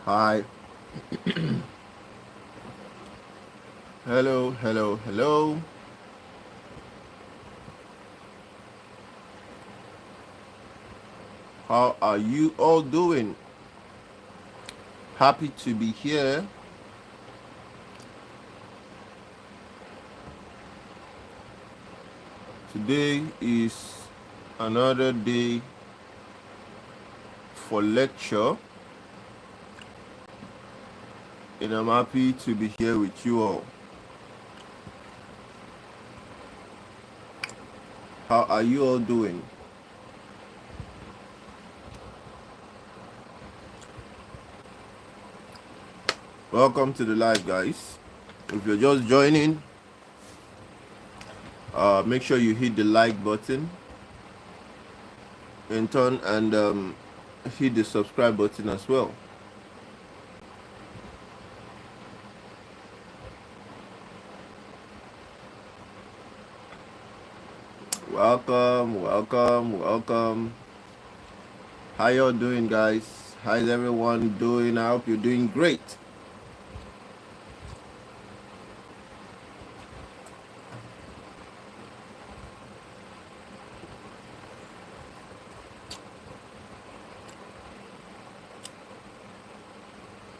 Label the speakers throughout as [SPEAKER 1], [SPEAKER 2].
[SPEAKER 1] Hi. Hello, hello, hello. How are you all doing? Happy to be here. Today is another day for lecture, and I'm happy to be here with you all. How are you all doing? Welcome to the live, guys. If you're just joining, make sure you hit the like button and hit the subscribe button as well. Welcome, welcome, welcome. How y'all doing, guys? How's everyone doing? I hope you're doing great.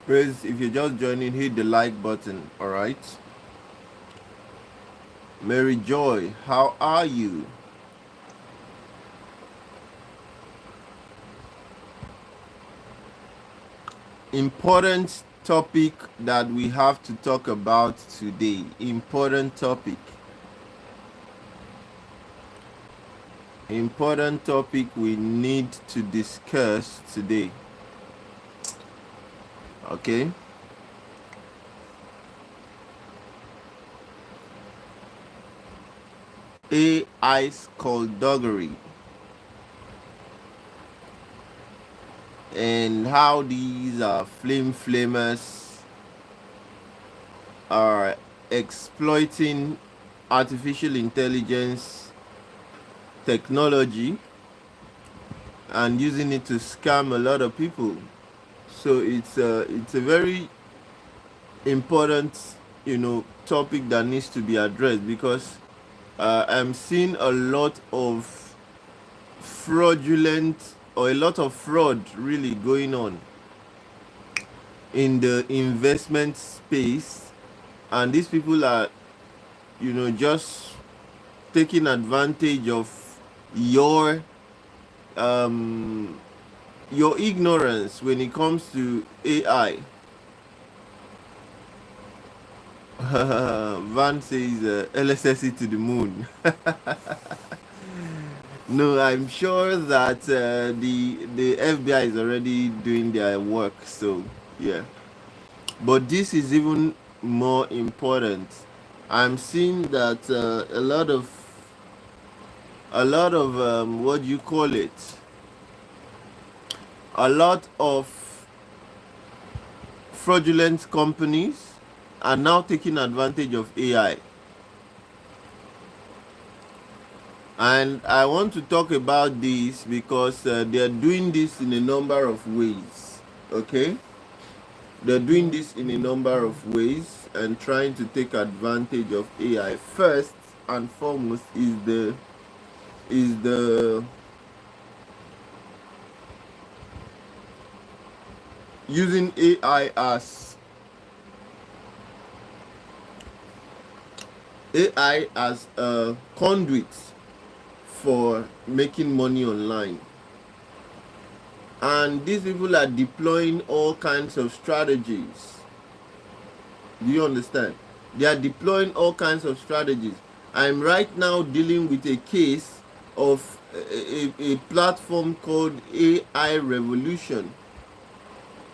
[SPEAKER 1] Please, if you're just joining, hit the like button, alright? Mary Joy, how are you? Important topic that we have to talk about today. Important topic. Important topic we need to discuss today. Okay? AI Skulduggery. And how these Flimflammers are exploiting artificial intelligence technology and using it to scam a lot of people. So it's a very important topic that needs to be addressed, because I'm seeing a lot of fraudulent or a lot of fraud really going on in the investment space, and these people are just taking advantage of your ignorance when it comes to AI. Van says LSSE to the moon. No, I'm sure that the FBI is already doing their work. So yeah, but this is even more important. I'm seeing that a lot of what do you call it? A lot of fraudulent companies are now taking advantage of AI. And I want to talk about this because they are doing this in a number of ways. Okay? They're doing this in a number of ways and trying to take advantage of AI. First and foremost is the using AI as a conduit for making money online. And these people are deploying all kinds of strategies. Do you understand? They are deploying all kinds of strategies. I'm right now dealing with a case of a platform called AI Revolution.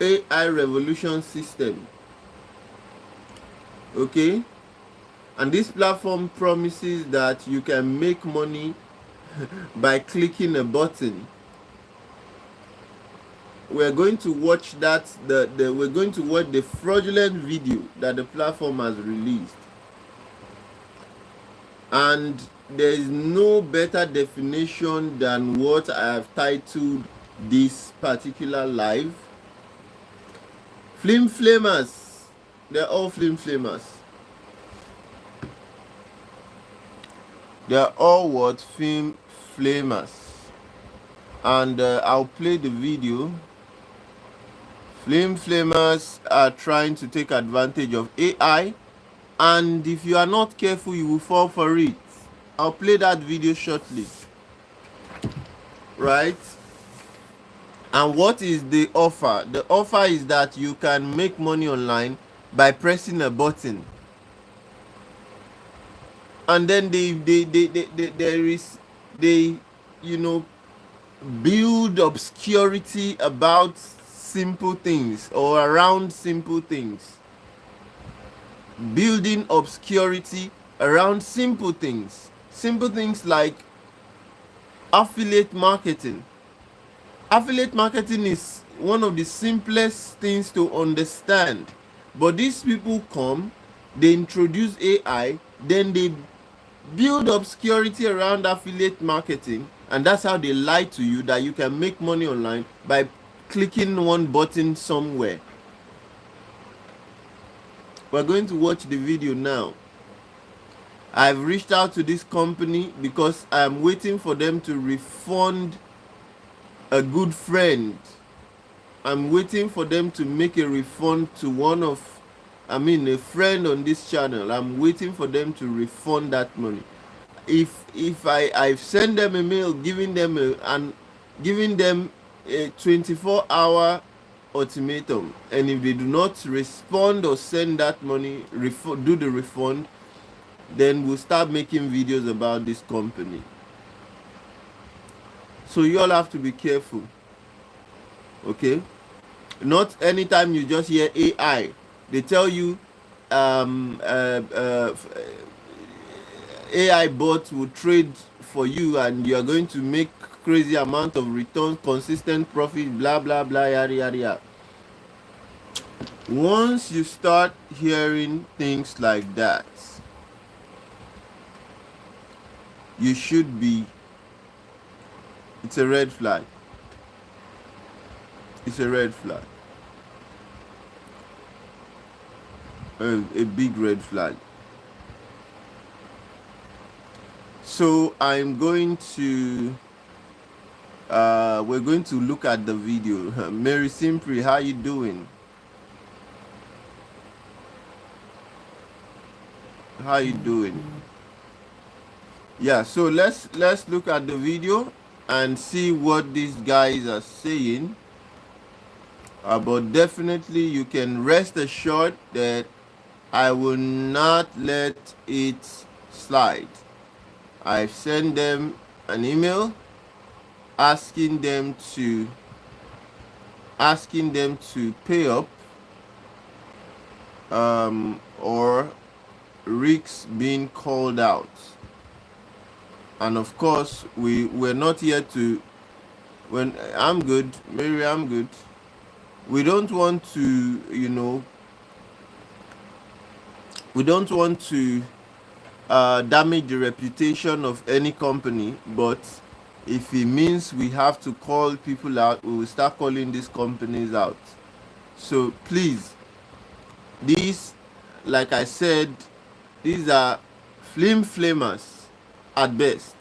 [SPEAKER 1] AI Revolution System. Okay? And this platform promises that you can make money by clicking a button. We're going to watch that. We're going to watch the fraudulent video that the platform has released, and there is no better definition than what I have titled this particular live. Flimflammers. They're all flimflammers. They're all what? Flimflammers. And I'll play the video. Flimflammers are trying to take advantage of AI, and if you are not careful, you will fall for it. I'll play that video shortly. Right? And what is the offer? The offer is that you can make money online by pressing a button. And then they build obscurity about simple things or around simple things. Building obscurity around simple things. Simple things like affiliate marketing. Affiliate marketing is one of the simplest things to understand. But these people come, they introduce AI, then they build obscurity around affiliate marketing, and that's how they lie to you that you can make money online by clicking one button somewhere. We're going to watch the video now. I've reached out to this company because I'm waiting for them to refund a good friend. I'm waiting for them to make a refund to a friend on this channel. I'm waiting for them to refund that money. If I've sent them a mail giving them a 24-hour ultimatum, and if they do not respond or send that money, do the refund, then we'll start making videos about this company. So you all have to be careful. Okay? Not anytime you just hear AI, they tell you AI bots will trade for you and you are going to make crazy amount of returns, consistent profit, blah blah blah, yada yada yada. Once you start hearing things like that, you should be, it's a red flag. It's a red flag. A big red flag. So I'm going to we're going to look at the video. Mary Simpri, how you doing? How you doing? Yeah, so let's look at the video and see what these guys are saying. But definitely you can rest assured that I will not let it slide. I've sent them an email asking them to pay up or risks being called out. And of course we're not here to, when I'm good, Mary, I'm good. We don't want to, damage the reputation of any company, but if it means we have to call people out, we will start calling these companies out. So please, these, like I said, these are flimflammers at best,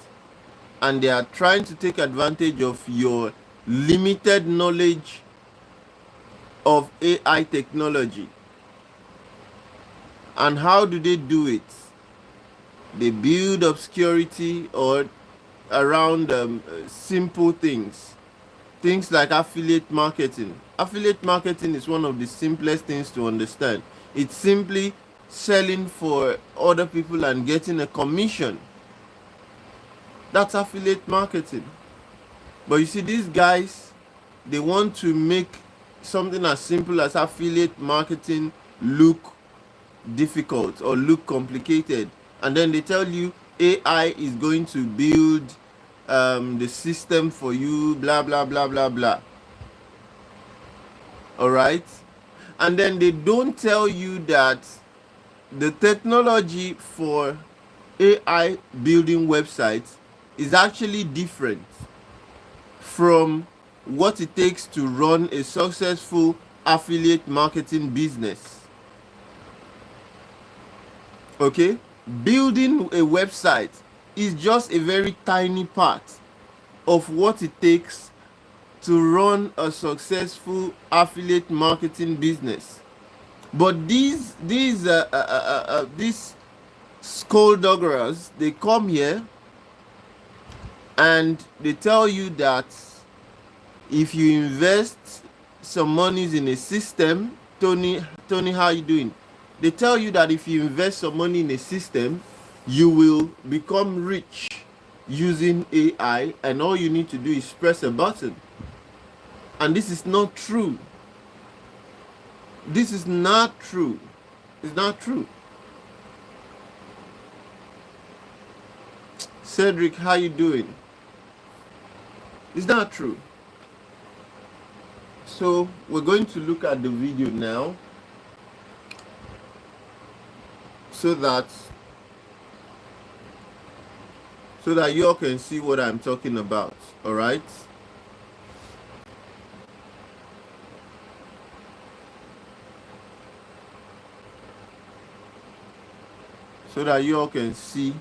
[SPEAKER 1] and they are trying to take advantage of your limited knowledge of AI technology. And how do they do it? They build obscurity or around simple things like affiliate marketing. Affiliate marketing is one of the simplest things to understand. It's simply selling for other people and getting a commission. That's affiliate marketing. But you see, these guys, they want to make something as simple as affiliate marketing look difficult or look complicated, and then they tell you AI is going to build the system for you, blah blah blah blah blah. All right, and then they don't tell you that the technology for AI building websites is actually different from what it takes to run a successful affiliate marketing business. Okay? Building a website is just a very tiny part of what it takes to run a successful affiliate marketing business. But these skullduggerers, they come here and they tell you that if you invest some monies in a system, Tony, how you doing? They tell you that if you invest some money in a system, you will become rich using AI, and all you need to do is press a button. And this is not true. This is not true. It's not true. Cedric, how you doing? It's not true. So we're going to look at the video now so that you all can see what I'm talking about. All right? So that you all can see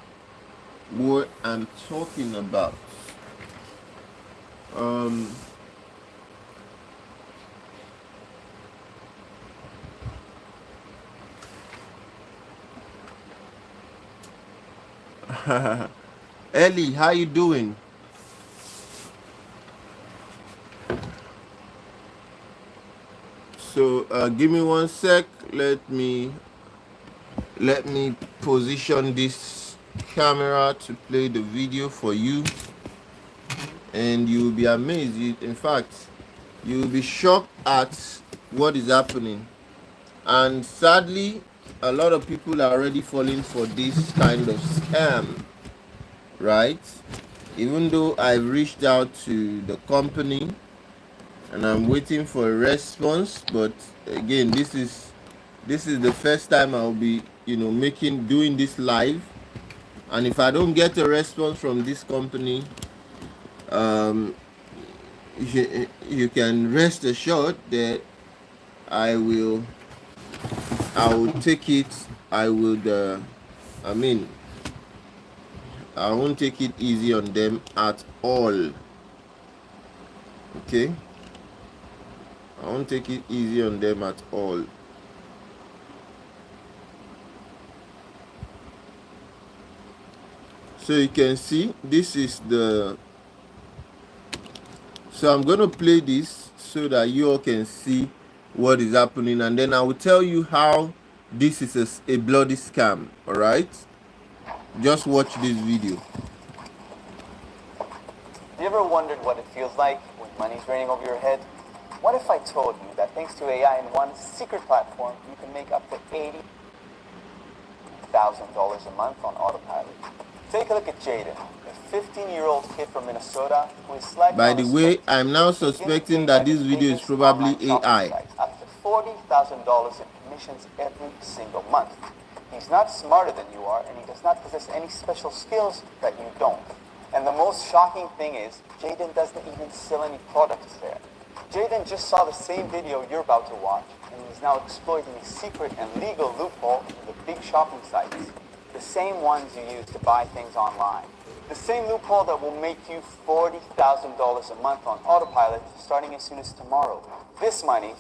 [SPEAKER 1] what I'm talking about. Ellie, how you doing? So give me 1 sec. Let me position this camera to play the video for you, and you'll be amazed. In fact, you'll be shocked at what is happening. And sadly, a lot of people are already falling for this kind of scam, right? Even though I've reached out to the company and I'm waiting for a response, but again, this is the first time I'll be, doing this live. And if I don't get a response from this company, you can rest assured that I will take it. I won't take it easy on them at all. Okay? I won't take it easy on them at all. So you can see, this is the... So I'm going to play this so that you all can see what is happening, and then I will tell you how this is a bloody scam. All right? Just watch this video.
[SPEAKER 2] You ever wondered what it feels like when money's raining over your head? What if I told you that thanks to AI and one secret platform, you can make up to $80,000 a month on autopilot? Take a look at Jaden, a 15-year-old kid from Minnesota who is slacking.
[SPEAKER 1] By the way, I'm now suspecting that this video is probably AI.
[SPEAKER 2] Up to $40,000 in commissions every single month. He's not smarter than you are, and he does not possess any special skills that you don't. And the most shocking thing is, Jaden doesn't even sell any products there. Jaden just saw the same video you're about to watch, and he's now exploiting a secret and legal loophole in the big shopping sites. The same ones you use to buy things online. The same loophole that will make you $40,000 a month on autopilot starting as soon as tomorrow. This money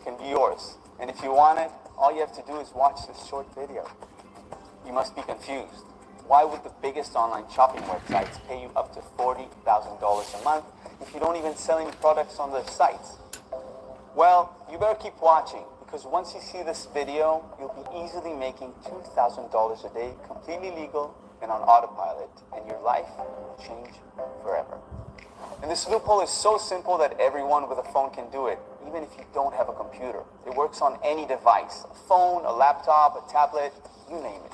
[SPEAKER 2] can be yours. And if you want it, all you have to do is watch this short video. You must be confused. Why would the biggest online shopping websites pay you up to $40,000 a month if you don't even sell any products on their sites? Well, you better keep watching, because once you see this video, you'll be easily making $2,000 a day, completely legal and on autopilot, and your life will change forever. And this loophole is so simple that everyone with a phone can do it, even if you don't have a computer. It works on any device, a phone, a laptop, a tablet, you name it.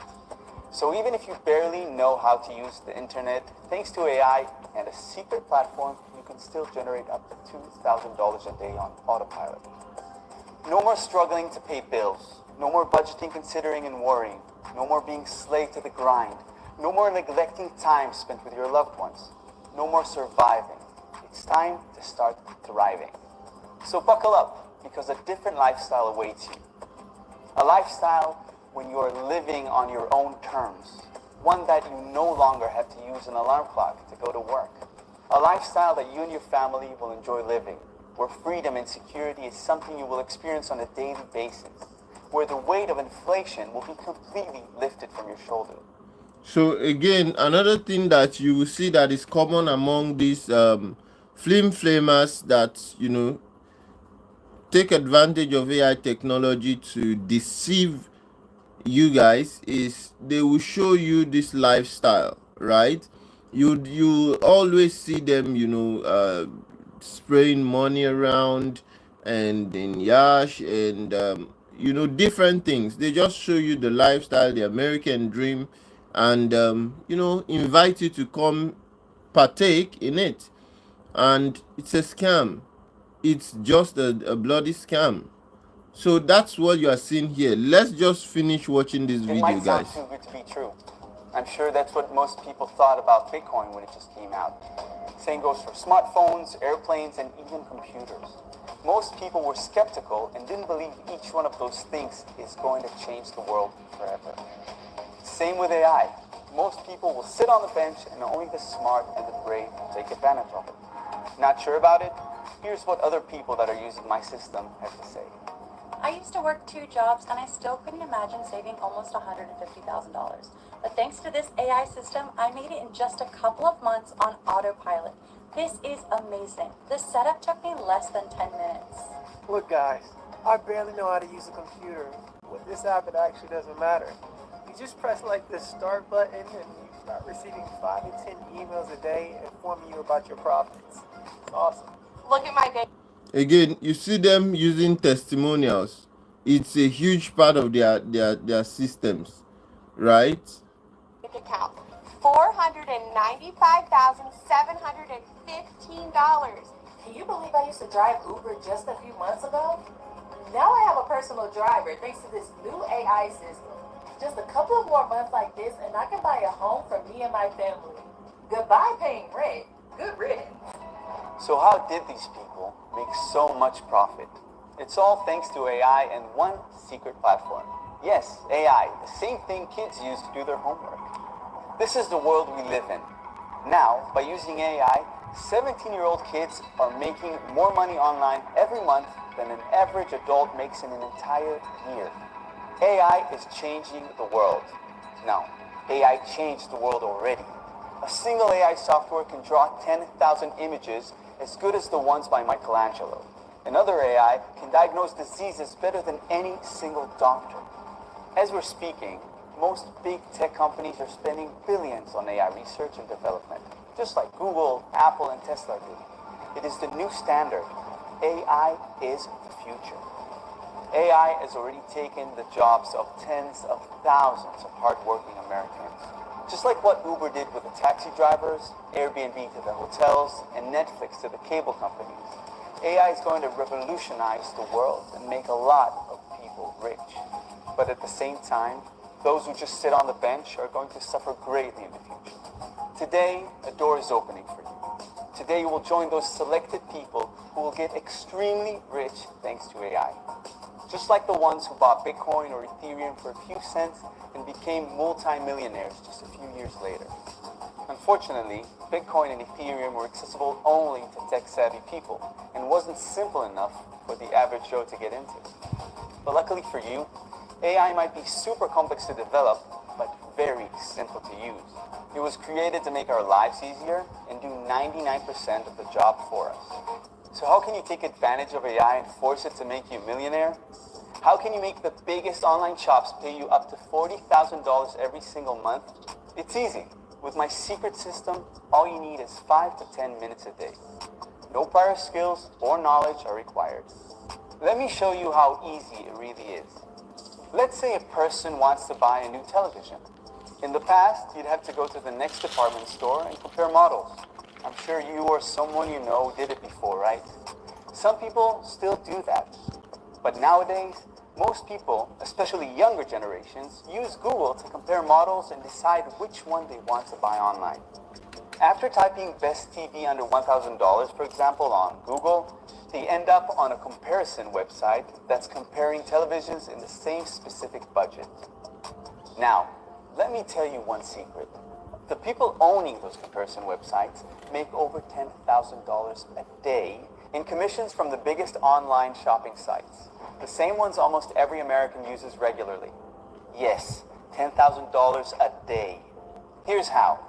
[SPEAKER 2] So even if you barely know how to use the internet, thanks to AI and a secret platform, you can still generate up to $2,000 a day on autopilot. No more struggling to pay bills. No more budgeting, considering, and worrying. No more being slave to the grind. No more neglecting time spent with your loved ones. No more surviving. It's time to start thriving. So buckle up. because a different lifestyle awaits you. A lifestyle when you are living on your own terms. One that you no longer have to use an alarm clock to go to work. A lifestyle that you and your family will enjoy living, where freedom and security is something you will experience on a daily basis, where the weight of inflation will be completely lifted from your shoulders.
[SPEAKER 1] So again, another thing that you will see that is common among these flimflammers that take advantage of AI technology to deceive you guys is they will show you this lifestyle, right? You always see them, spraying money around and in yash and different things. They just show you the lifestyle, the American dream, and invite you to come partake in it. And it's a scam. It's just a bloody scam. So that's what you are seeing here. Let's just finish watching this
[SPEAKER 2] It
[SPEAKER 1] video,
[SPEAKER 2] might sound
[SPEAKER 1] guys.
[SPEAKER 2] too good to be true. I'm sure that's what most people thought about Bitcoin when it just came out. Same goes for smartphones, airplanes, and even computers. Most people were skeptical and didn't believe each one of those things is going to change the world forever. Same with AI. Most people will sit on the bench and only the smart and the brave will take advantage of it. Not sure about it? Here's what other people that are using my system have to say.
[SPEAKER 3] I used to work 2 jobs and I still couldn't imagine saving almost $150,000. But thanks to this AI system, I made it in just a couple of months on autopilot. This is amazing. The setup took me less than 10 minutes.
[SPEAKER 4] Look guys, I barely know how to use a computer. With this app it actually doesn't matter. You just press like the start button and you start receiving 5 to 10 emails a day informing you about your profits. It's awesome.
[SPEAKER 3] Look at my day.
[SPEAKER 1] Again, you see them using testimonials. It's a huge part of their systems, right?
[SPEAKER 5] Account $495,715.
[SPEAKER 3] Can you believe I used to drive Uber just a few months ago? Now I have a personal driver thanks to this new AI system. Just a couple of more months like this and I can buy a home for me and my family. Goodbye paying rent. Good riddance.
[SPEAKER 2] So how did these people make so much profit? It's all thanks to AI and one secret platform. Yes, AI, the same thing kids use to do their homework. This is the world we live in. Now, by using AI, 17-year-old kids are making more money online every month than an average adult makes in an entire year. AI is changing the world. Now, AI changed the world already. A single AI software can draw 10,000 images as good as the ones by Michelangelo. Another AI can diagnose diseases better than any single doctor. As we're speaking, most big tech companies are spending billions on AI research and development, just like Google, Apple, and Tesla do. It is the new standard. AI is the future. AI has already taken the jobs of tens of thousands of hardworking Americans. Just like what Uber did with the taxi drivers, Airbnb to the hotels, and Netflix to the cable companies, AI is going to revolutionize the world and make a lot of people rich. But at the same time, those who just sit on the bench are going to suffer greatly in the future. Today, a door is opening for you. Today, you will join those selected people who will get extremely rich thanks to AI. Just like the ones who bought Bitcoin or Ethereum for a few cents and became multi-millionaires just a few years later. Unfortunately, Bitcoin and Ethereum were accessible only to tech-savvy people and wasn't simple enough for the average Joe to get into. But luckily for you, AI might be super complex to develop, but very simple to use. It was created to make our lives easier and do 99% of the job for us. So how can you take advantage of AI and force it to make you a millionaire? How can you make the biggest online shops pay you up to $40,000 every single month? It's easy. With my secret system, all you need is 5 to 10 minutes a day. No prior skills or knowledge are required. Let me show you how easy it really is. Let's say a person wants to buy a new television. In the past, you'd have to go to the next department store and compare models. I'm sure you or someone you know did it before, right? Some people still do that. But nowadays, most people, especially younger generations, use Google to compare models and decide which one they want to buy online. After typing best TV under $1,000, for example, on Google, So you end up on a comparison website that's comparing televisions in the same specific budget. Now, let me tell you one secret. The people owning those comparison websites make over $10,000 a day in commissions from the biggest online shopping sites, the same ones almost every American uses regularly. Yes, $10,000 a day. Here's how.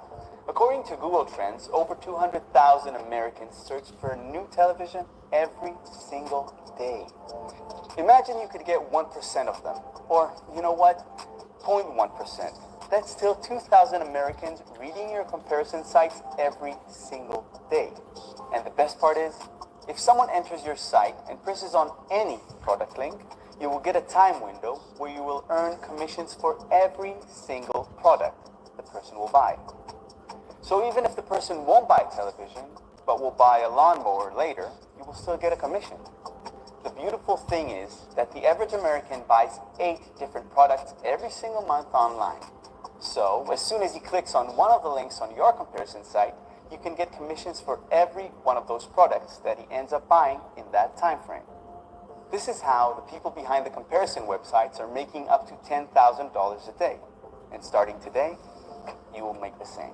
[SPEAKER 2] According to Google Trends, over 200,000 Americans search for a new television every single day. Imagine you could get 1% of them, or you know what, 0.1%. That's still 2,000 Americans reading your comparison sites every single day. And the best part is, if someone enters your site and presses on any product link, you will get a time window where you will earn commissions for every single product the person will buy. So even if the person won't buy a television, but will buy a lawnmower later, you will still get a commission. The beautiful thing is that the average American buys 8 different products every single month online. So as soon as he clicks on one of the links on your comparison site, you can get commissions for every one of those products that he ends up buying in that time frame. This is how the people behind the comparison websites are making up to $10,000 a day. And starting today, you will make the same.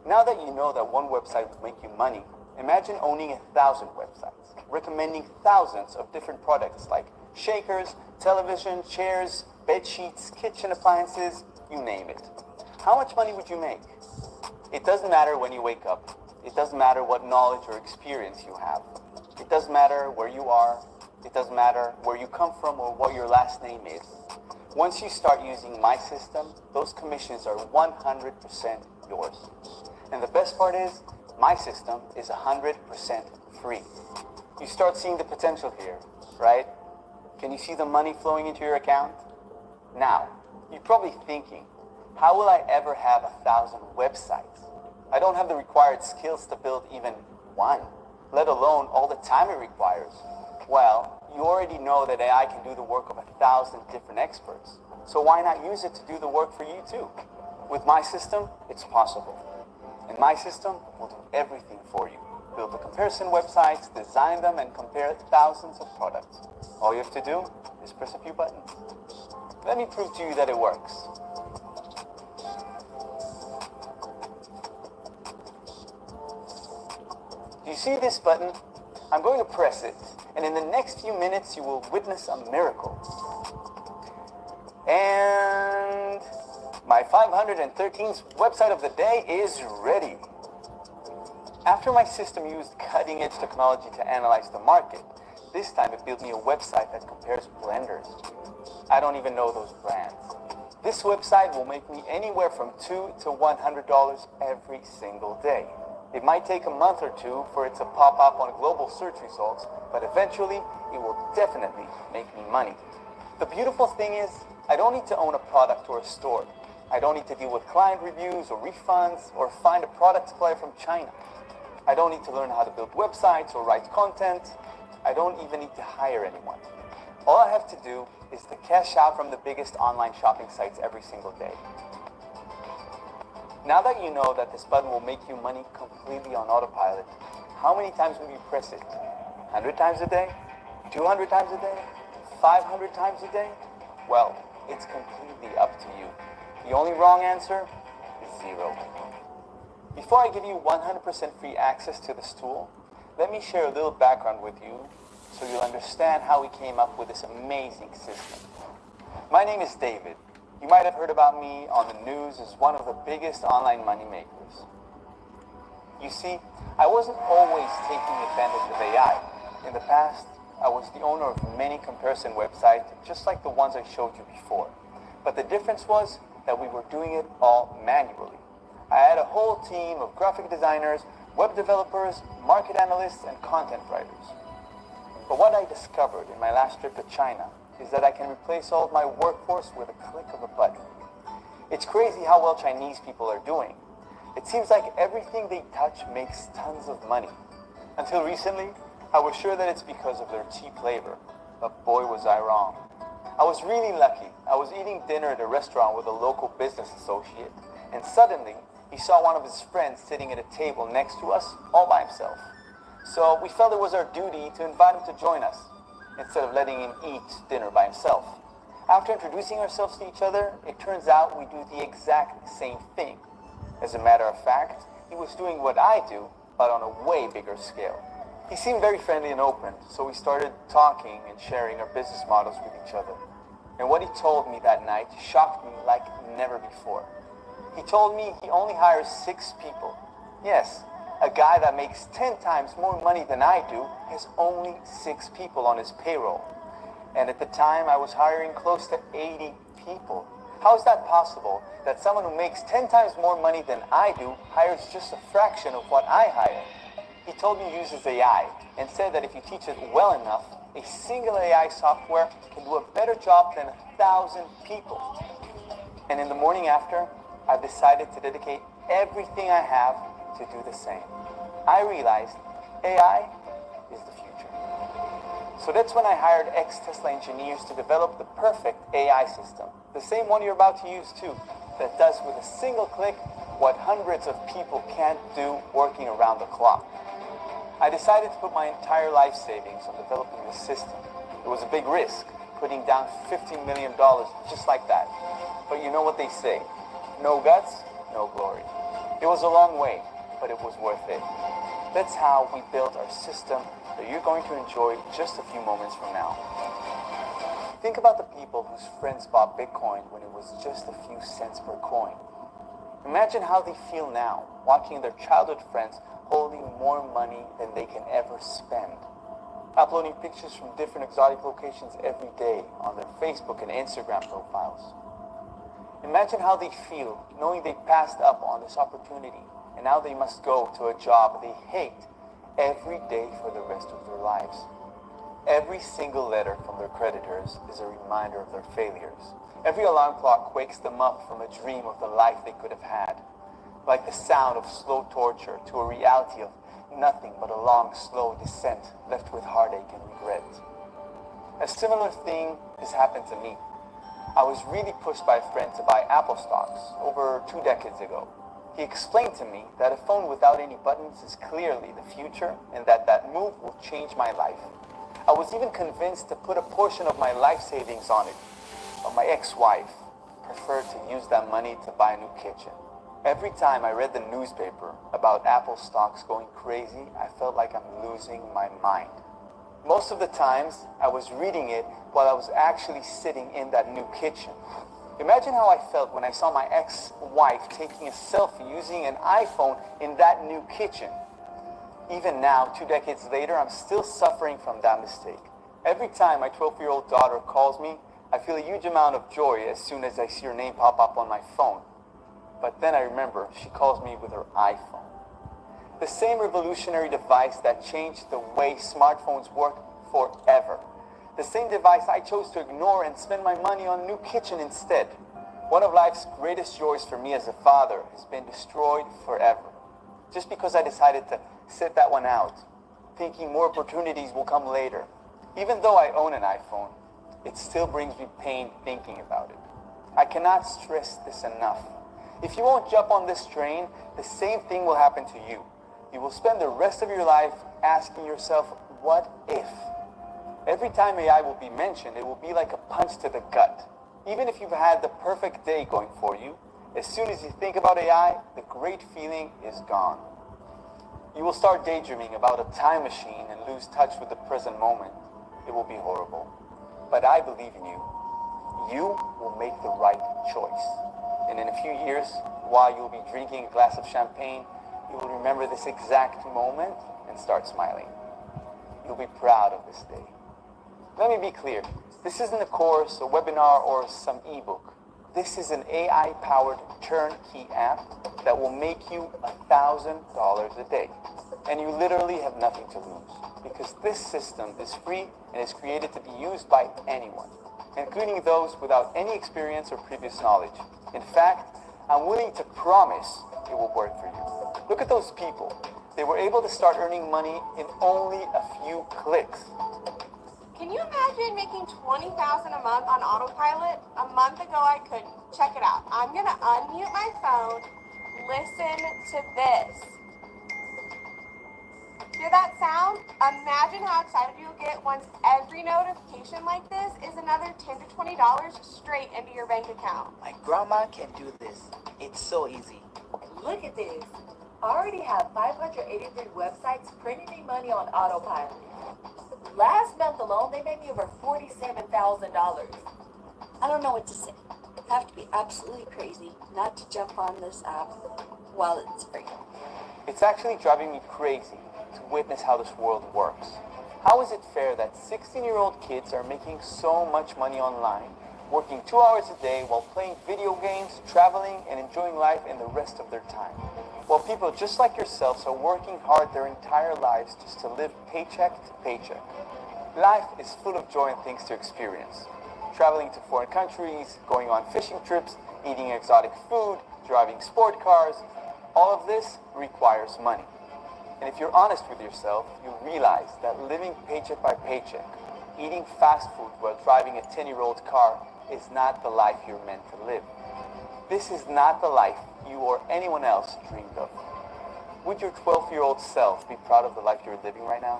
[SPEAKER 2] Now that you know that one website will make you money, imagine owning 1,000 websites, recommending thousands of different products like shakers, television, chairs, bed sheets, kitchen appliances, you name it. How much money would you make? It doesn't matter when you wake up. It doesn't matter what knowledge or experience you have. It doesn't matter where you are. It doesn't matter where you come from or what your last name is. Once you start using my system, those commissions are 100% yours. And the best part is, my system is 100% free. You start seeing the potential here, right? Can you see the money flowing into your account? Now, you're probably thinking, how will I ever have 1,000 websites? I don't have the required skills to build even one, let alone all the time it requires. Well, you already know that AI can do the work of 1,000 different experts. So why not use it to do the work for you too? With my system, it's possible. And my system will do everything for you. Build the comparison websites, design them, and compare thousands of products. All you have to do is press a few buttons. Let me prove to you that it works. Do you see this button? I'm going to press it, and in the next few minutes you will witness a miracle. And my 513th website of the day is ready. After my system used cutting-edge technology to analyze the market, this time it built me a website that compares blenders. I don't even know those brands. This website will make me anywhere from $2 to $100 every single day. It might take a month or two for it to pop up on global search results, but eventually it will definitely make me money. The beautiful thing is, I don't need to own a product or a store. I don't need to deal with client reviews or refunds or find a product supplier from China. I don't need to learn how to build websites or write content. I don't even need to hire anyone. All I have to do is to cash out from the biggest online shopping sites every single day. Now that you know that this button will make you money completely on autopilot, how many times will you press it? 100 times a day? 200 times a day? 500 times a day? Well, it's completely up to you. The only wrong answer is 0. Before I give you 100% free access to this tool, let me share a little background with you so you'll understand how we came up with this amazing system. My name is David. You might have heard about me on the news as one of the biggest online money makers. You see, I wasn't always taking advantage of AI. In the past, I was the owner of many comparison websites, just like the ones I showed you before. But the difference was that we were doing it all manually. I had a whole team of graphic designers, web developers, market analysts, and content writers. But what I discovered in my last trip to China is that I can replace all of my workforce with a click of a button. It's crazy how well Chinese people are doing. It seems like everything they touch makes tons of money. Until recently, I was sure that it's because of their cheap labor, but boy was I wrong. I was really lucky. I was eating dinner at a restaurant with a local business associate, and suddenly he saw one of his friends sitting at a table next to us all by himself. So we felt it was our duty to invite him to join us, instead of letting him eat dinner by himself. After introducing ourselves to each other, it turns out we do the exact same thing. As a matter of fact, he was doing what I do, but on a way bigger scale. He seemed very friendly and open, so we started talking and sharing our business models with each other. And what he told me that night shocked me like never before. He told me he only hires 6 people. Yes, a guy that makes 10 times more money than I do has only 6 people on his payroll. And at the time, I was hiring close to 80 people. How is that possible that someone who makes 10 times more money than I do hires just a fraction of what I hire? He told me he uses AI and said that if you teach it well enough, a single AI software can do a better job than 1,000 people. And in the morning after, I've decided to dedicate everything I have to do the same. I realized AI is the future. So that's when I hired ex-Tesla engineers to develop the perfect AI system, the same one you're about to use too, that does with a single click what hundreds of people can't do working around the clock. I decided to put my entire life savings on developing this system. It was a big risk, putting down $15 million just like that. But you know what they say, no guts, no glory. It was a long way, but it was worth it. That's how we built our system that you're going to enjoy just a few moments from now. Think about the people whose friends bought Bitcoin when it was just a few cents per coin. Imagine how they feel now, watching their childhood friends holding more money than they can ever spend, uploading pictures from different exotic locations every day on their Facebook and Instagram profiles. Imagine how they feel knowing they passed up on this opportunity and now they must go to a job they hate every day for the rest of their lives. Every single letter from their creditors is a reminder of their failures. Every alarm clock wakes them up from a dream of the life they could have had, like the sound of slow torture to a reality of nothing but a long, slow descent left with heartache and regret. A similar thing has happened to me. I was really pushed by a friend to buy Apple stocks over 2 decades ago. He explained to me that a phone without any buttons is clearly the future and that move will change my life. I was even convinced to put a portion of my life savings on it, but my ex-wife preferred to use that money to buy a new kitchen. Every time I read the newspaper about Apple stocks going crazy, I felt like I'm losing my mind. Most of the times, I was reading it while I was actually sitting in that new kitchen. Imagine how I felt when I saw my ex-wife taking a selfie using an iPhone in that new kitchen. Even now, 2 decades later, I'm still suffering from that mistake. Every time my 12-year-old daughter calls me, I feel a huge amount of joy as soon as I see her name pop up on my phone. But then I remember she calls me with her iPhone. The same revolutionary device that changed the way smartphones work forever. The same device I chose to ignore and spend my money on a new kitchen instead. One of life's greatest joys for me as a father has been destroyed forever. Just because I decided to sit that one out, thinking more opportunities will come later. Even though I own an iPhone, it still brings me pain thinking about it. I cannot stress this enough. If you won't jump on this train, the same thing will happen to you. You will spend the rest of your life asking yourself, what if? Every time AI will be mentioned, it will be like a punch to the gut. Even if you've had the perfect day going for you, as soon as you think about AI, the great feeling is gone. You will start daydreaming about a time machine and lose touch with the present moment. It will be horrible. But I believe in you. You will make the right choice. And in a few years, while you'll be drinking a glass of champagne, you will remember this exact moment and start smiling. You'll be proud of this day. Let me be clear. This isn't a course, a webinar, or some ebook. This is an AI-powered turnkey app that will make you $1,000 a day. And you literally have nothing to lose, because this system is free and is created to be used by anyone, including those without any experience or previous knowledge. In fact, I'm willing to promise it will work for you. Look at those people. They were able to start earning money in only a few clicks.
[SPEAKER 5] Can you imagine making $20,000 a month on autopilot? A month ago I couldn't. Check it out. I'm gonna unmute my phone. Listen to this. Hear that sound? Imagine how excited you'll get once every notification like this is another $10 to $20 straight into your bank account.
[SPEAKER 6] My grandma can do this. It's so easy.
[SPEAKER 3] Look at this. I already have 583 websites printing me money on autopilot. Last month alone, they made me over $47,000.
[SPEAKER 7] I don't know what to say. Have to be absolutely crazy not to jump on this app while it's free.
[SPEAKER 2] It's actually driving me crazy to witness how this world works. How is it fair that 16-year-old kids are making so much money online, working 2 hours a day while playing video games, traveling, and enjoying life in the rest of their time? While people just like yourselves are working hard their entire lives just to live paycheck to paycheck. Life is full of joy and things to experience. Traveling to foreign countries, going on fishing trips, eating exotic food, driving sport cars, all of this requires money. And if you're honest with yourself, you realize that living paycheck by paycheck, eating fast food while driving a 10-year-old car is not the life you're meant to live. This is not the life you or anyone else dreamed of. Would your 12-year-old self be proud of the life you're living right now?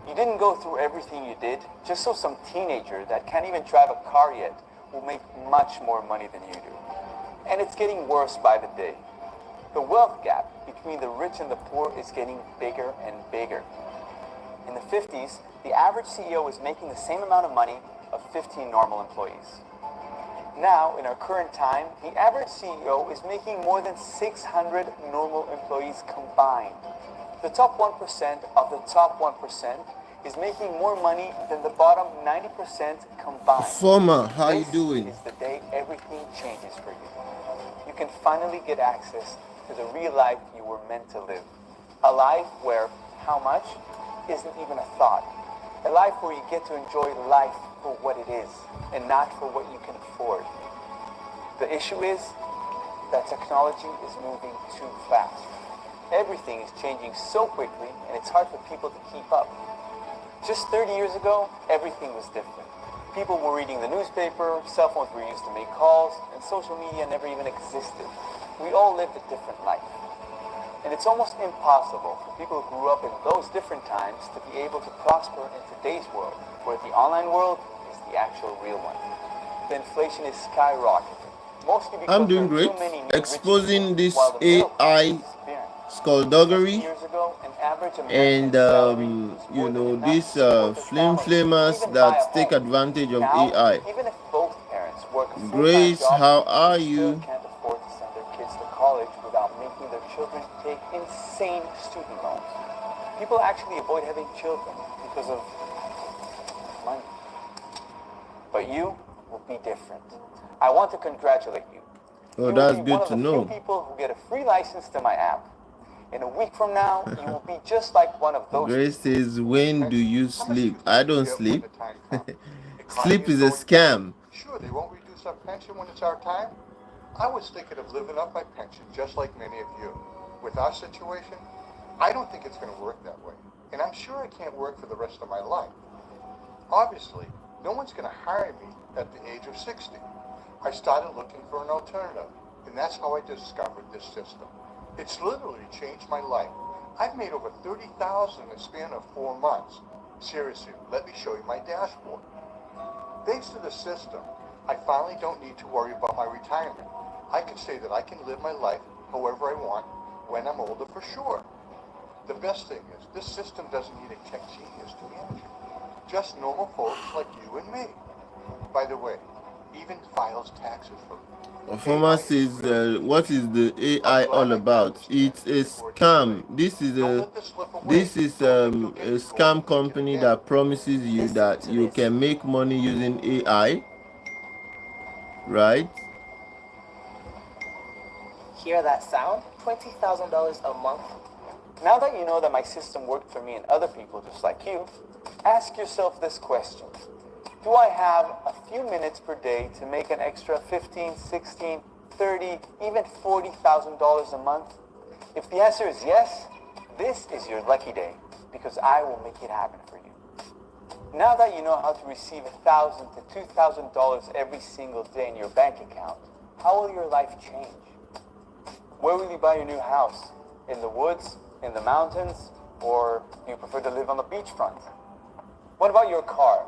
[SPEAKER 2] You didn't go through everything you did just so some teenager that can't even drive a car yet will make much more money than you do. And it's getting worse by the day. The wealth gap between the rich and the poor is getting bigger and bigger. In the 50s, the average CEO was making the same amount of money of 15 normal employees. Now, in our current time, the average CEO is making more than 600 normal employees combined. The top 1% of the top 1% is making more money than the bottom 90% combined.
[SPEAKER 1] Former, how you doing?
[SPEAKER 2] This is the day everything changes for you. You can finally get access to the real life you were meant to live. A life where how much isn't even a thought. A life where you get to enjoy life for what it is and not for what you can afford. The issue is that technology is moving too fast. Everything is changing so quickly and it's hard for people to keep up. Just 30 years ago, everything was different. People were reading the newspaper, cell phones were used to make calls, and social media never even existed. We all lived a different life. And it's almost impossible for people who grew up in those different times to be able to prosper in today's world, where the online world is the actual real one. The inflation is skyrocketing. Mostly because
[SPEAKER 1] I'm doing
[SPEAKER 2] there are
[SPEAKER 1] great.
[SPEAKER 2] too many new rich
[SPEAKER 1] Exposing
[SPEAKER 2] people,
[SPEAKER 1] this
[SPEAKER 2] while the middle class
[SPEAKER 1] AI
[SPEAKER 2] is disappearing.
[SPEAKER 1] Skulduggery
[SPEAKER 2] Years ago, an average
[SPEAKER 1] and
[SPEAKER 2] American salary was
[SPEAKER 1] you
[SPEAKER 2] more than
[SPEAKER 1] know
[SPEAKER 2] enough
[SPEAKER 1] these
[SPEAKER 2] to support their family,
[SPEAKER 1] flimflammers
[SPEAKER 2] even buy a
[SPEAKER 1] that take
[SPEAKER 2] home.
[SPEAKER 1] advantage of
[SPEAKER 2] Now,
[SPEAKER 1] AI.
[SPEAKER 2] even if both parents work a full-time
[SPEAKER 1] Grace,
[SPEAKER 2] job,
[SPEAKER 1] how are
[SPEAKER 2] they still
[SPEAKER 1] you?
[SPEAKER 2] can't afford to send their kids to college without making their children take insane student loans. People actually avoid having children because of money. But you will be different. I want to congratulate you.
[SPEAKER 1] Oh,
[SPEAKER 2] You
[SPEAKER 1] that's
[SPEAKER 2] will be one
[SPEAKER 1] good
[SPEAKER 2] of
[SPEAKER 1] to
[SPEAKER 2] the
[SPEAKER 1] know.
[SPEAKER 2] few people who get a free license to my app. In a week from now, you will be just like one of those.
[SPEAKER 1] Grace says, when do you sleep? I don't sleep.
[SPEAKER 8] Sleep
[SPEAKER 1] Sleep is a scam.
[SPEAKER 8] Sure, they won't reduce our pension when it's our time. I was thinking of living up my pension just like many of you. With our situation, I don't think it's going to work that way. And I'm sure I can't work for the rest of my life. Obviously, no one's going to hire me at the age of 60. I started looking for an alternative, and that's how I discovered this system. It's literally changed my life. I've made over $30,000 in the span of 4 months. Seriously, let me show you my dashboard. Thanks to the system, I finally don't need to worry about my retirement. I can say that I can live my life however I want when I'm older for sure. The best thing is, this system doesn't need a tech genius to manage it. Just normal folks like you and me. By the way, even files taxes for me.
[SPEAKER 1] Former says, what is the AI all about? It's a scam. This is a scam company that promises you that you can make money using AI, right?
[SPEAKER 6] Hear that sound? $20,000 a month.
[SPEAKER 2] Now that you know that my system worked for me and other people just like you, ask yourself this question. Do I have a few minutes per day to make an extra $15, $16, $30, even $40,000 a month? If the answer is yes, this is your lucky day, because I will make it happen for you. Now that you know how to receive $1,000 to $2,000 every single day in your bank account, how will your life change? Where will you buy your new house? In the woods? In the mountains? Or do you prefer to live on the beachfront? What about your car?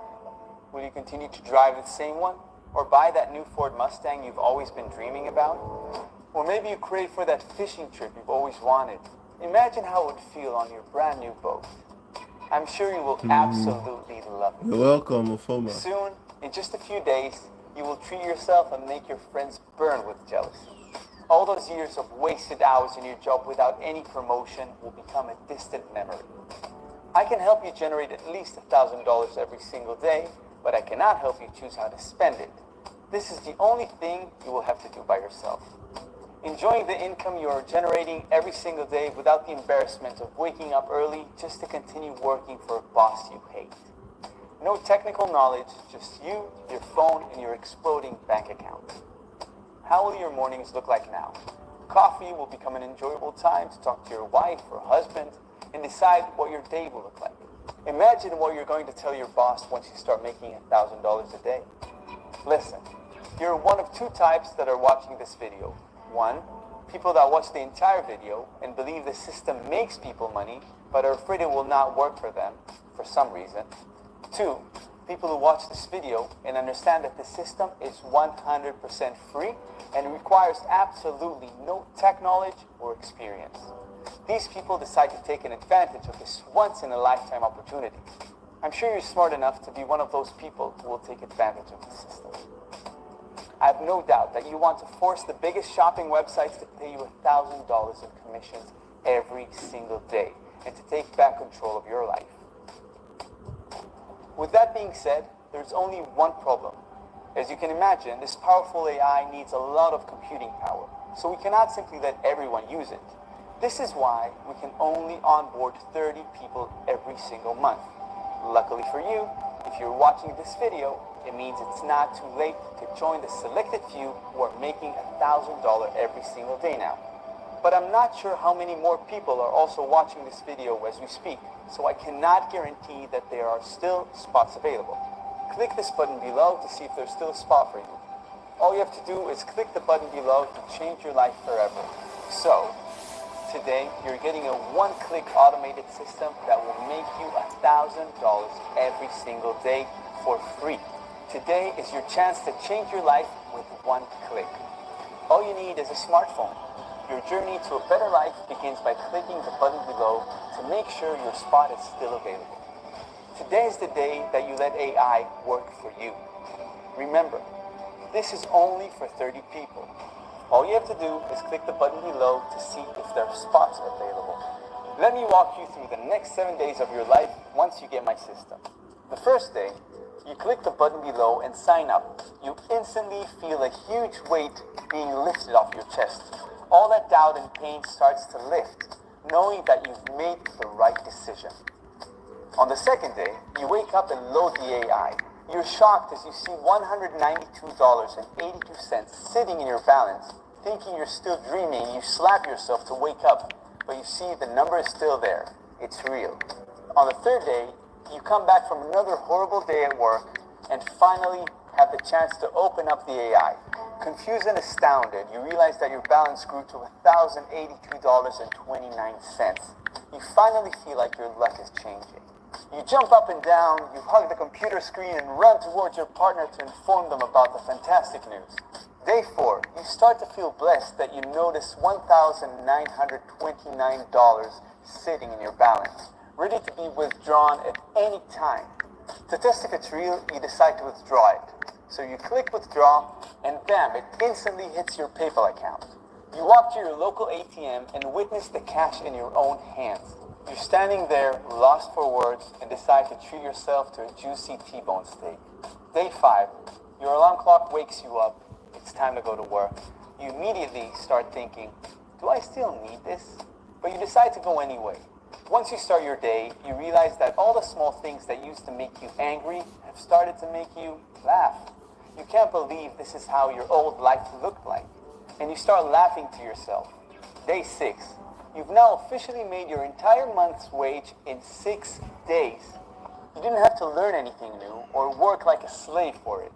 [SPEAKER 2] Will you continue to drive the same one? Or buy that new Ford Mustang you've always been dreaming about? Or maybe you crave for that fishing trip you've always wanted. Imagine how it would feel on your brand new boat. I'm sure you will absolutely love it.
[SPEAKER 1] You're welcome, Ofoma.
[SPEAKER 2] Soon, in just a few days, you will treat yourself and make your friends burn with jealousy. All those years of wasted hours in your job without any promotion will become a distant memory. I can help you generate at least $1,000 every single day, but I cannot help you choose how to spend it. This is the only thing you will have to do by yourself. Enjoying the income you are generating every single day without the embarrassment of waking up early just to continue working for a boss you hate. No technical knowledge, just you, your phone, and your exploding bank account. How will your mornings look like now? Coffee will become an enjoyable time to talk to your wife or husband and decide what your day will look like. Imagine what you're going to tell your boss once you start making $1,000 a day. Listen, you're one of two types that are watching this video. One, people that watch the entire video and believe the system makes people money, but are afraid it will not work for them for some reason. Two, people who watch this video and understand that the system is 100% free and requires absolutely no tech knowledge or experience. These people decide to take an advantage of this once-in-a-lifetime opportunity. I'm sure you're smart enough to be one of those people who will take advantage of the system. I have no doubt that you want to force the biggest shopping websites to pay you $1,000 in commissions every single day and to take back control of your life. With that being said, there's only one problem. As you can imagine, this powerful AI needs a lot of computing power, so we cannot simply let everyone use it. This is why we can only onboard 30 people every single month. Luckily for you, if you're watching this video, it means it's not too late to join the selected few who are making $1,000 every single day now. But I'm not sure how many more people are also watching this video as we speak, so I cannot guarantee that there are still spots available. Click this button below to see if there's still a spot for you. All you have to do is click the button below to change your life forever. So, today you're getting a one-click automated system that will make you $1,000 every single day for free. Today is your chance to change your life with one click. All you need is a smartphone. Your journey to a better life begins by clicking the button below to make sure your spot is still available. Today is the day that you let AI work for you. Remember, this is only for 30 people. All you have to do is click the button below to see if there are spots available. Let me walk you through the next 7 days of your life once you get my system. The first day, you click the button below and sign up. You instantly feel a huge weight being lifted off your chest. All that doubt and pain starts to lift, knowing that you've made the right decision. On the second day, you wake up and load the AI. You're shocked as you see $192.82 sitting in your balance. Thinking you're still dreaming, you slap yourself to wake up, but you see the number is still there. It's real. On the third day, you come back from another horrible day at work and finally have the chance to open up the AI. Confused and astounded, you realize that your balance grew to $1,082.29. You finally feel like your luck is changing. You jump up and down, you hug the computer screen and run towards your partner to inform them about the fantastic news. Day 4, you start to feel blessed that you notice $1,929 sitting in your balance, ready to be withdrawn at any time. To test if it's real, you decide to withdraw it. So you click withdraw, and bam, it instantly hits your PayPal account. You walk to your local ATM and witness the cash in your own hands. You're standing there, lost for words, and decide to treat yourself to a juicy T-bone steak. Day 5, your alarm clock wakes you up. It's time to go to work. You immediately start thinking, do I still need this? But you decide to go anyway. Once you start your day, you realize that all the small things that used to make you angry have started to make you laugh. You can't believe this is how your old life looked like. And you start laughing to yourself. Day 6, you've now officially made your entire month's wage in 6 days. You didn't have to learn anything new or work like a slave for it.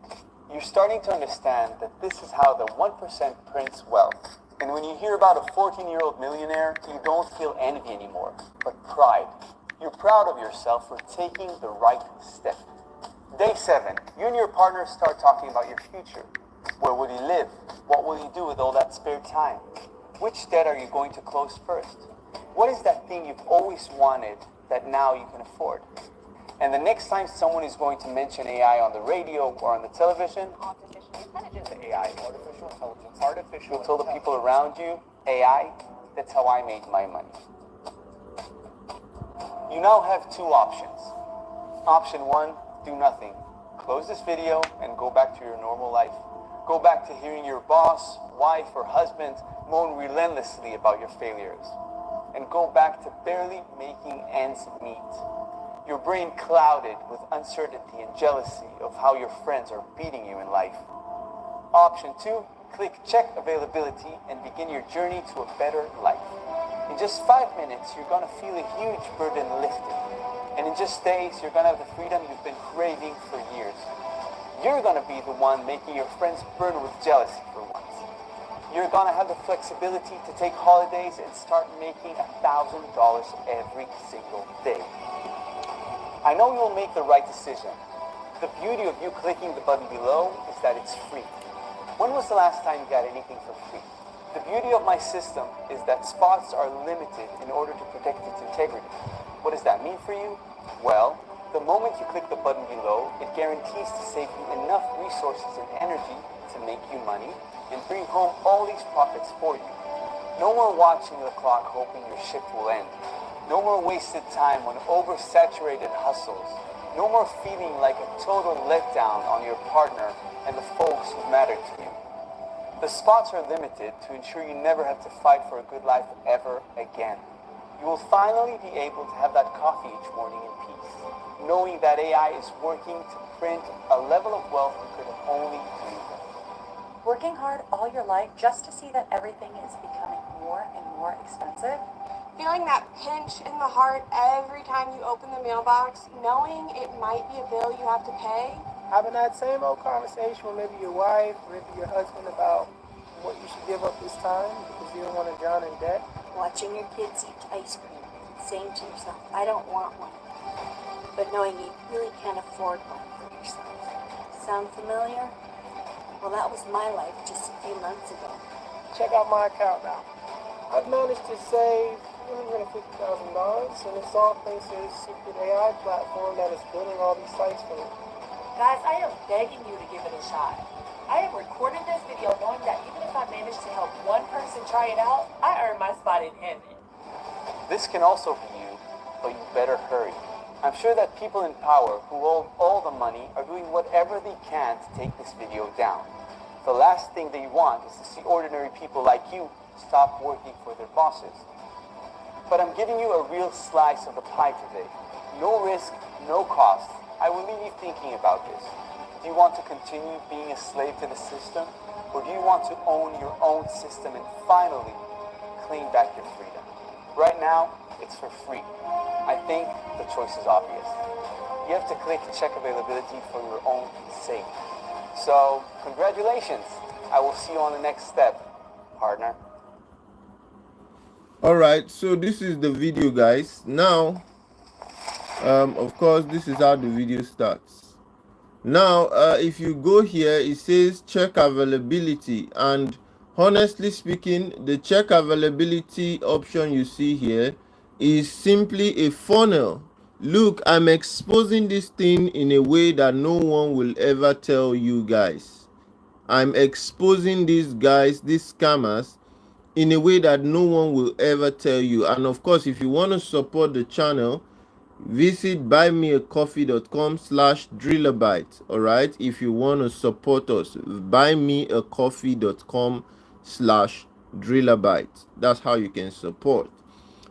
[SPEAKER 2] You're starting to understand that this is how the 1% prints wealth. And when you hear about a 14-year-old millionaire, you don't feel envy anymore, but pride. You're proud of yourself for taking the right step. Day 7, you and your partner start talking about your future. Where will you live? What will you do with all that spare time? Which debt are you going to close first? What is that thing you've always wanted that now you can afford? And the next time someone is going to mention AI on the radio or on the television,
[SPEAKER 6] Artificial intelligence. AI, artificial intelligence. Artificial
[SPEAKER 2] you'll tell the people around you, AI, that's how I made my money. You now have 2 options. Option 1, do nothing. Close this video and go back to your normal life. Go back to hearing your boss, wife, or husband moan relentlessly about your failures. And go back to barely making ends meet. Your brain clouded with uncertainty and jealousy of how your friends are beating you in life. Option 2, click check availability and begin your journey to a better life. In just 5 minutes, you're gonna feel a huge burden lifted. And in just days, you're gonna have the freedom you've been craving for years. You're gonna be the one making your friends burn with jealousy for once. You're gonna have the flexibility to take holidays and start making $1,000 every single day. I know you'll make the right decision. The beauty of you clicking the button below is that it's free. When was the last time you got anything for free? The beauty of my system is that spots are limited in order to protect its integrity. What does that mean for you? Well, the moment you click the button below, it guarantees to save you enough resources and energy to make you money and bring home all these profits for you. No more watching the clock hoping your shift will end. No more wasted time on oversaturated hustles. No more feeling like a total letdown on your partner and the folks who matter to you. The spots are limited to ensure you never have to fight for a good life ever again. You will finally be able to have that coffee each morning in peace, knowing that AI is working to print a level of wealth you could only dream of.
[SPEAKER 3] Working hard all your life just to see that everything is becoming more and more expensive?
[SPEAKER 5] Feeling that pinch in the heart every time you open the mailbox, knowing it might be a bill you have to pay?
[SPEAKER 4] Having that same old conversation with maybe your wife, maybe your husband about what you should give up this time because you don't want to drown in debt.
[SPEAKER 7] Watching your kids eat ice cream, saying to yourself, I don't want one, but knowing you really can't afford one for yourself. Sound familiar? Well, that was my life just a few months ago.
[SPEAKER 4] Check out my account now. I've managed to save $350,000, and it's all thanks to this secret AI platform that is building all these sites for me.
[SPEAKER 3] Guys, I am begging you to give it a shot. I have recorded this video knowing that even if I manage to help one person try it out, I earn my spot in heaven.
[SPEAKER 2] This can also be you, but you better hurry. I'm sure that people in power who hold all the money are doing whatever they can to take this video down. The last thing they want is to see ordinary people like you stop working for their bosses. But I'm giving you a real slice of the pie today. No risk, no cost. I will leave you thinking about this. Do you want to continue being a slave to the system? Or do you want to own your own system and finally claim back your freedom? Right now, it's for free. I think the choice is obvious. You have to click check availability for your own sake. So, congratulations. I will see you on the next step, partner.
[SPEAKER 1] Alright, so this is the video, guys. Now, of course, this is how the video starts. Now, if you go here, it says check availability, and honestly speaking, the check availability option you see here is simply a funnel. Look, I'm exposing this thing in a way that no one will ever tell you guys. I'm exposing these guys, these scammers, in a way that no one will ever tell you. And of course, if you want to support the channel, visit buymeacoffee.com/drillabyte. All right, if you want to support us, buymeacoffee.com/drillabyte. That's how you can support.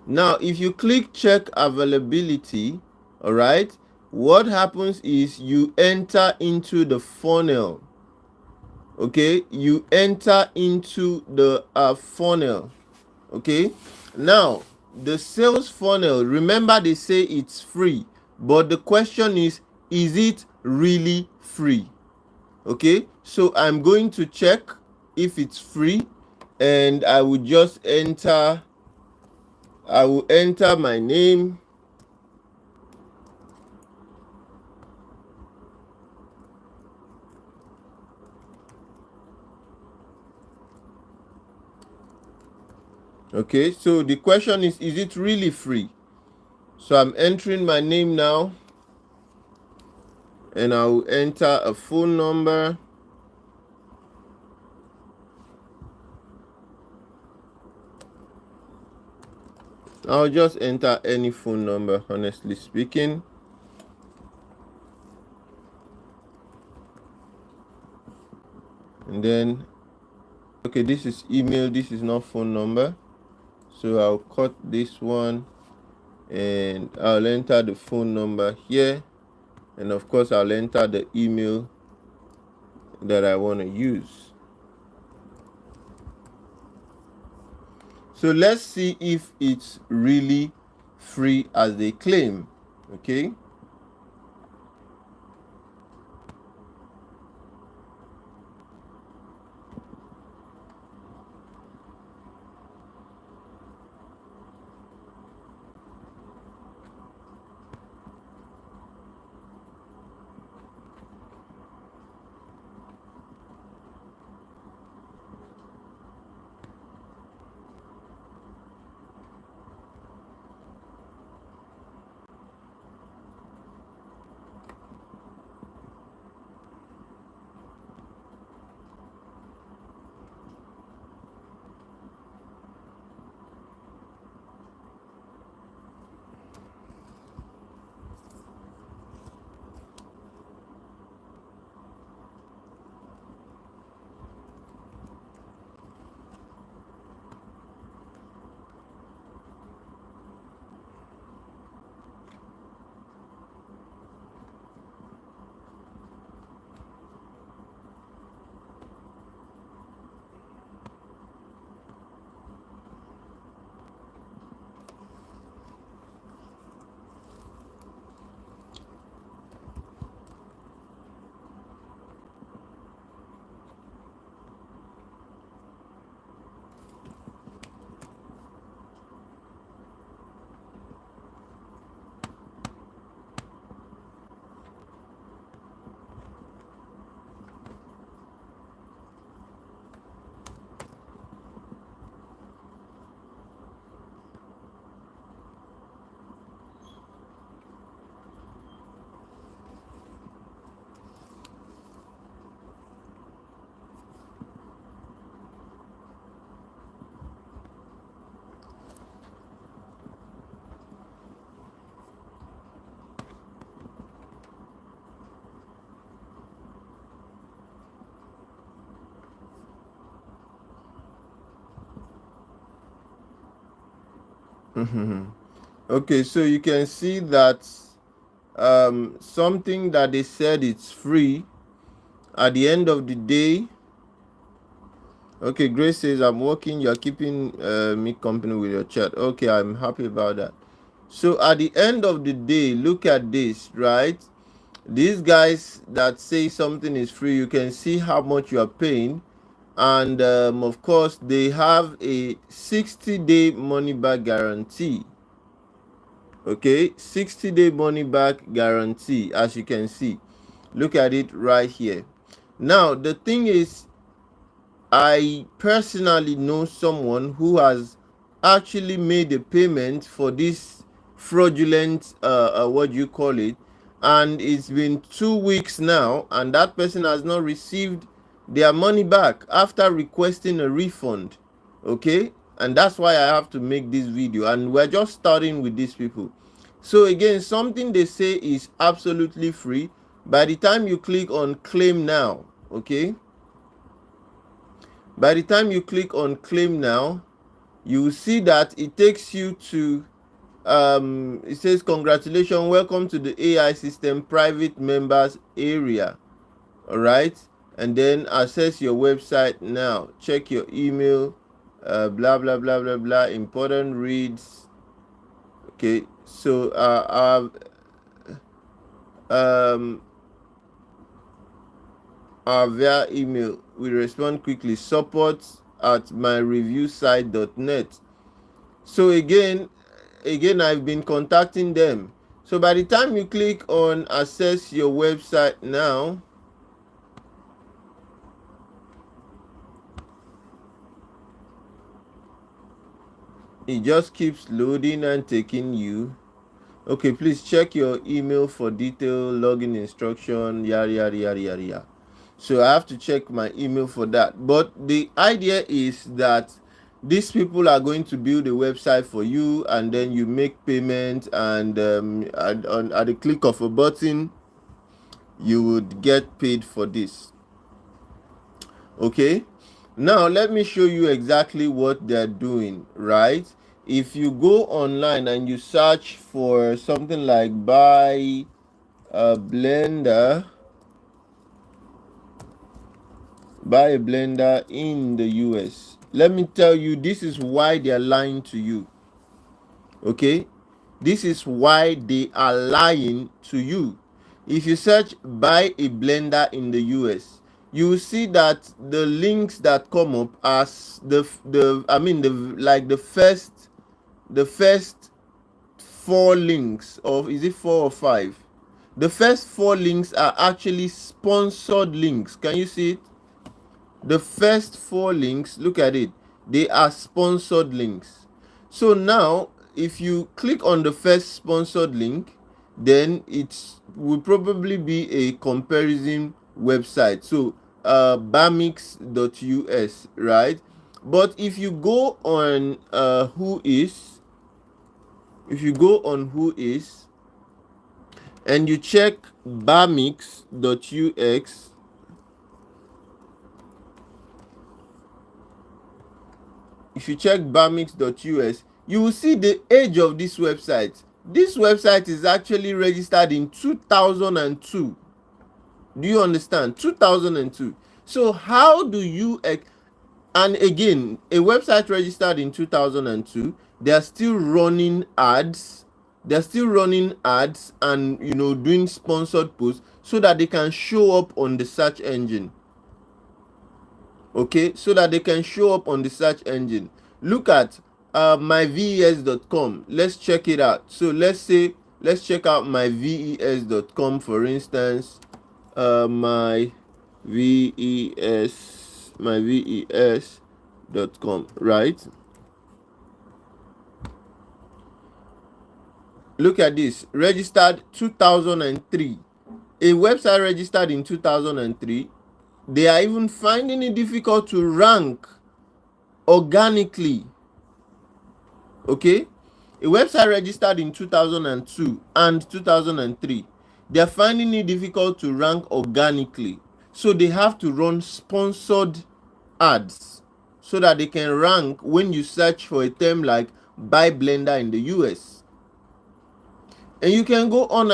[SPEAKER 1] Now, if you click check availability, all right, what happens is you enter into the funnel. Okay, you enter into the funnel. Okay, now the sales funnel, remember they say it's free, but the question is it really free? Okay, so I'm going to check if it's free, and I will just enter, I will enter my name, okay. So the question is it really free? So I'm entering my name now, and I will enter a phone number. I'll just enter any phone number, honestly speaking. And then, okay, this is email, this is not phone number. So I'll cut this one and I'll enter the phone number here. And of course, I'll enter the email that I want to use. So let's see if it's really free as they claim. Okay. Okay, so you can see that something that they said it's free at the end of the day. Okay, Grace says, I'm working, you're keeping me company with your chat. Okay, I'm happy about that. So at the end of the day, look at this, right? These guys that say something is free, you can see how much you are paying. And of course, they have a 60-day money back guarantee. Okay, 60-day money back guarantee, as you can see. Look at it right here. Now, the thing is, I personally know someone who has actually made a payment for this fraudulent, what do you call it? And it's been 2 weeks now, and that person has not received their money back after requesting a refund. Okay, and that's why I have to make this video, and we're just starting with these people. So again, something they say is absolutely free. By the time you click on claim now, okay, by the time you click on claim now, you will see that it takes you to it says congratulations, welcome to the AI system private members area. All right, and then access your website now, check your email, blah blah blah blah blah, important reads. Okay, so via email we respond quickly, support at myreviewsite.net. So again, I've been contacting them. So by the time you click on access your website now, it just keeps loading and taking you. Okay, please check your email for detailed login instruction, yada yada yada yada yada. So I have to check my email for that. But the idea is that these people are going to build a website for you, and then you make payment, and at the click of a button, you would get paid for this. Okay, now let me show you exactly what they're doing, right? If you go online and you search for something like buy a blender in the US, let me tell you, this is why they're lying to you. Okay, this is why they are lying to you. If you search buy a blender in the US, you will see that the links that come up as the first 4 links, or is it 4 or 5? The first 4 links are actually sponsored links. Can you see it? The first 4 links, look at it, they are sponsored links. So now if you click on the first sponsored link, then it will probably be a comparison website. So bamix.us, right? But if you go on Whois, and you check bamix.ux, if you check bamix.us, you will see the age of this website. This website is actually registered in 2002. Do you understand? 2002. So how do you, and again, a website registered in 2002, they are still running ads. They're still running ads and doing sponsored posts so that they can show up on the search engine. Okay, so that they can show up on the search engine. Look at myves.com. Let's check it out. So let's check out myves.com, for instance. myves.com, right? Look at this, registered 2003. A website registered in 2003, they are even finding it difficult to rank organically. Okay, a website registered in 2002 and 2003, they are finding it difficult to rank organically, so they have to run sponsored ads so that they can rank when you search for a term like buy blender in the US. And you can go on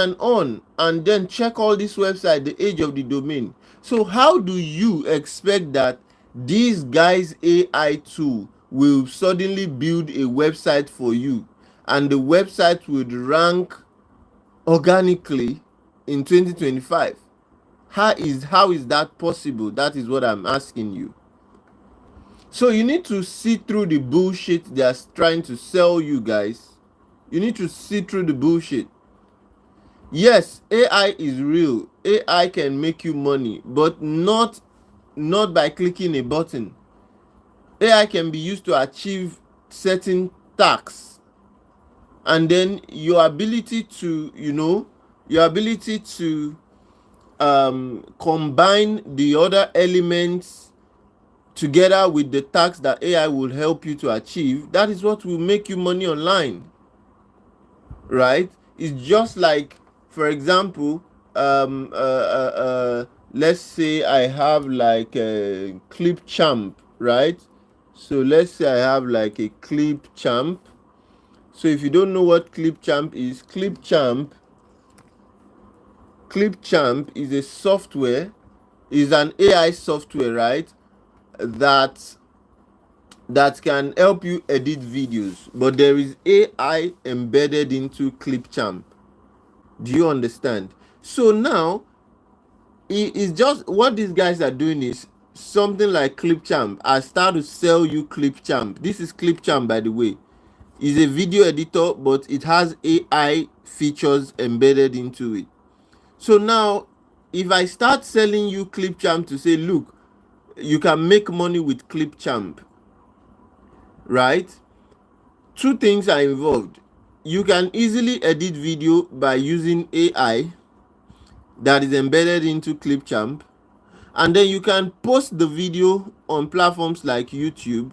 [SPEAKER 1] and then check all this website, the age of the domain. So how do you expect that these guys' AI tool will suddenly build a website for you and the website would rank organically in 2025? How is that possible? That is what I'm asking you. So you need to see through the bullshit they are trying to sell you guys. You need to see through the bullshit. Yes, AI is real. AI can make you money, but not by clicking a button. AI can be used to achieve certain tasks, and then your ability to combine the other elements together with the tasks that AI will help you to achieve, that is what will make you money online, right? It's just like, for example, let's say I have like a clip champ, right? So let's say I have like a clip champ. So if you don't know what clip champ is, clip champ is a software, is an AI software, right? That can help you edit videos, but there is AI embedded into clip champ. Do you understand? So now it's just what these guys are doing is something like Clipchamp, I start to sell you Clipchamp. This is Clipchamp, by the way. It's a video editor, but it has AI features embedded into it. So now, if I start selling you Clipchamp to say, look, you can make money with Clipchamp, right? Two things are involved. You can easily edit video by using AI that is embedded into Clipchamp, and then you can post the video on platforms like YouTube,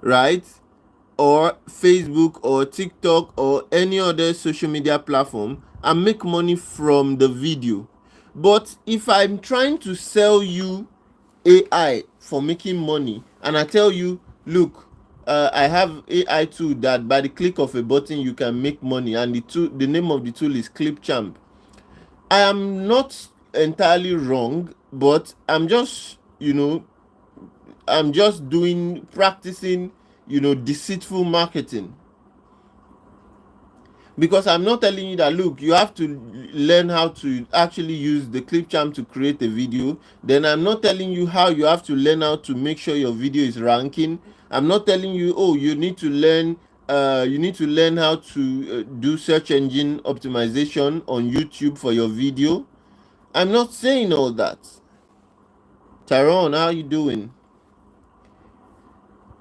[SPEAKER 1] right? Or Facebook or TikTok or any other social media platform and make money from the video. But if I'm trying to sell you AI for making money and I tell you, look, I have AI tool that by the click of a button you can make money, and the name of the tool is Clipchamp. I am not entirely wrong, but I'm just, practicing, deceitful marketing. Because I'm not telling you that, look, you have to learn how to actually use the Clipchamp to create a video. Then I'm not telling you how you have to learn how to make sure your video is ranking. I'm not telling you, oh, you need to learn how to do search engine optimization on YouTube for your video. I'm not saying all that. Tyrone, how you doing?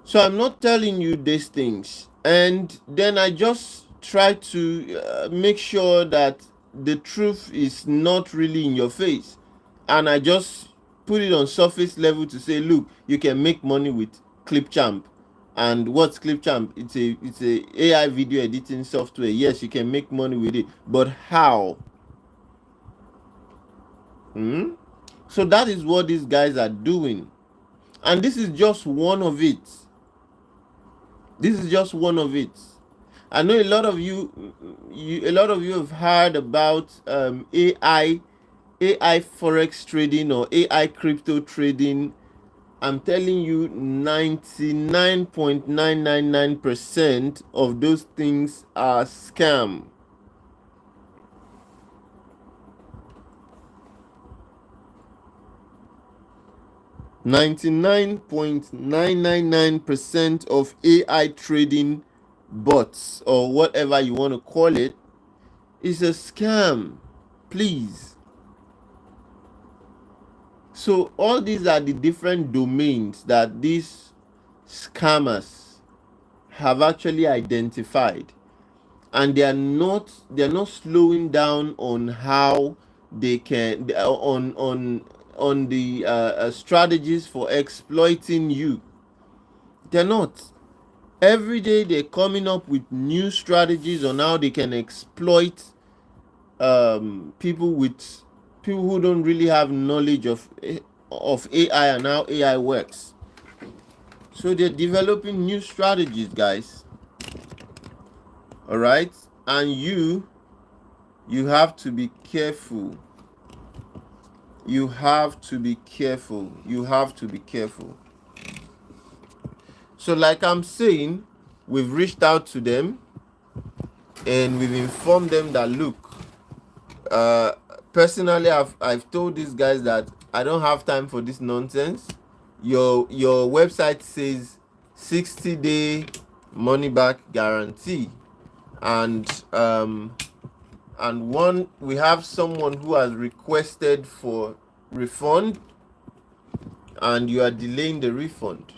[SPEAKER 1] So I'm not telling you these things. And then I just try to make sure that the truth is not really in your face. And I just put it on surface level to say, look, you can make money with Clipchamp. And what's Clipchamp? It's a AI video editing software. Yes, you can make money with it. But how? So that is what these guys are doing. And this is just one of it. This is just one of it. I know a lot of you have heard about AI forex trading or AI crypto trading. I'm telling you, 99.999% of those things are scam. .999% of AI trading bots or whatever you want to call it is a scam. Please. So all these are the different domains that these scammers have actually identified, and they are not slowing down on how they can on the strategies for exploiting you. They're not. Every day they're coming up with new strategies on how they can exploit people who don't really have knowledge of AI and how AI works. So they're developing new strategies, guys. All right, and you have to be careful. You have to be careful. You have to be careful. So like I'm saying, we've reached out to them and we've informed them that, look, personally I've told these guys that I don't have time for this nonsense. Your website says 60-day money back guarantee, and we have someone who has requested for refund, and you are delaying the refund.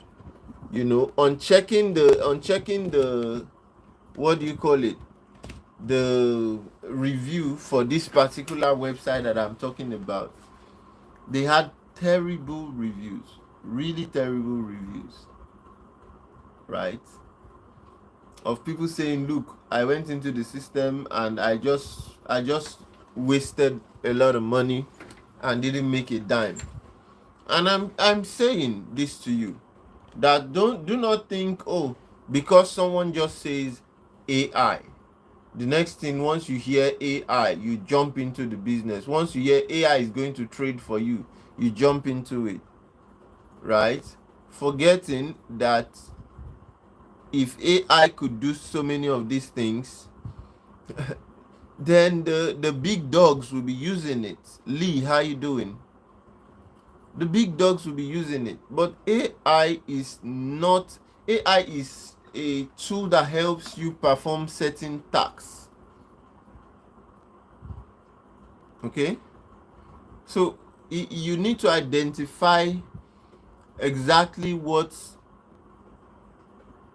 [SPEAKER 1] On checking the what do you call it, the review for this particular website that I'm talking about, they had terrible reviews, really terrible reviews, right? Of people saying, look, I went into the system and I just wasted a lot of money and didn't make a dime. And I'm saying this to you, that do not think, oh, because someone just says AI, the next thing, once you hear AI, you jump into the business. Once you hear AI is going to trade for you, you jump into it, right? Forgetting that if AI could do so many of these things, then the big dogs will be using it. Lee, how you doing? The big dogs will be using it. But AI is not, AI is a tool that helps you perform certain tasks. Okay? So you need to identify exactly what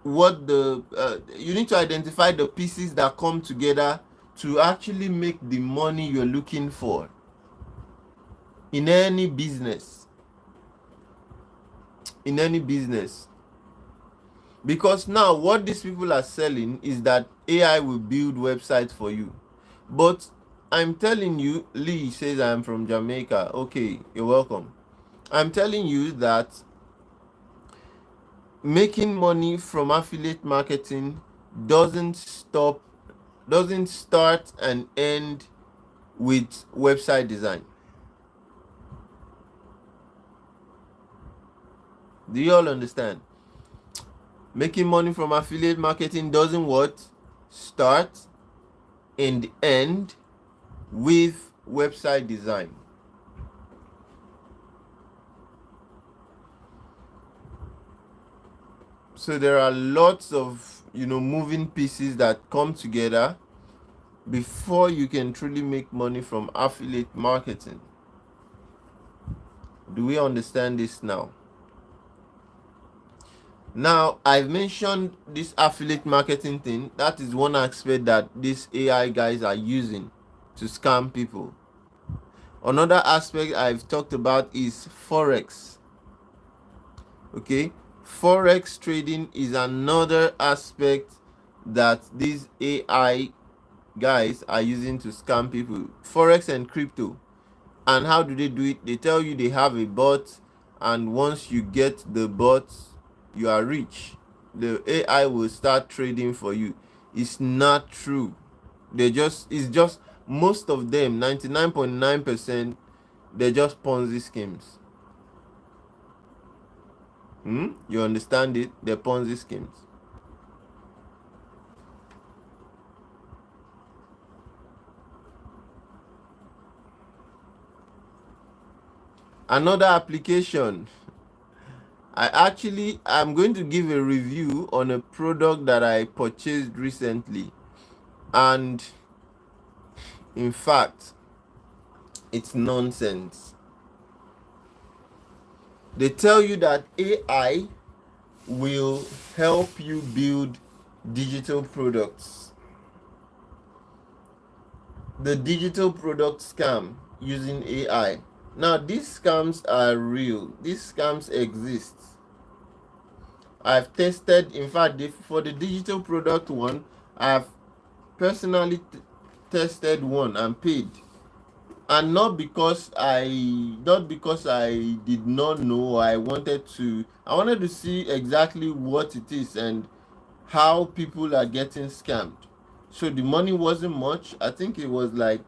[SPEAKER 1] the you need to identify the pieces that come together to actually make the money you're looking for in any business. In any business. Because now what these people are selling is that AI will build websites for you. But I'm telling you, Lee says I'm from Jamaica. Okay, you're welcome. I'm telling you that making money from affiliate marketing doesn't stop, doesn't start and end with website design. Do you all understand? Making money from affiliate marketing doesn't what? Start and end with website design. So there are lots of moving pieces that come together before you can truly make money from affiliate marketing. Do we understand this now? Now, I've mentioned this affiliate marketing thing. That is one aspect that these AI guys are using to scam people. Another aspect I've talked about is Forex. Okay? Forex trading is another aspect that these AI guys are using to scam people. Forex and crypto. And how do they do it? They tell you they have a bot, and once you get the bot, you are rich. The AI will start trading for you. It's not true. It's just most of them, 99.9%, they're just Ponzi schemes. You understand it? They're Ponzi schemes. Another application. I'm going to give a review on a product that I purchased recently. And in fact, it's nonsense. They tell you that AI will help you build digital products. The digital product scam using AI. Now, these scams are real. These scams exist. I've tested, in fact, for the digital product one, I've personally tested one and paid. And not because I did not know. I wanted to see exactly what it is and how people are getting scammed. So the money wasn't much. I think it was like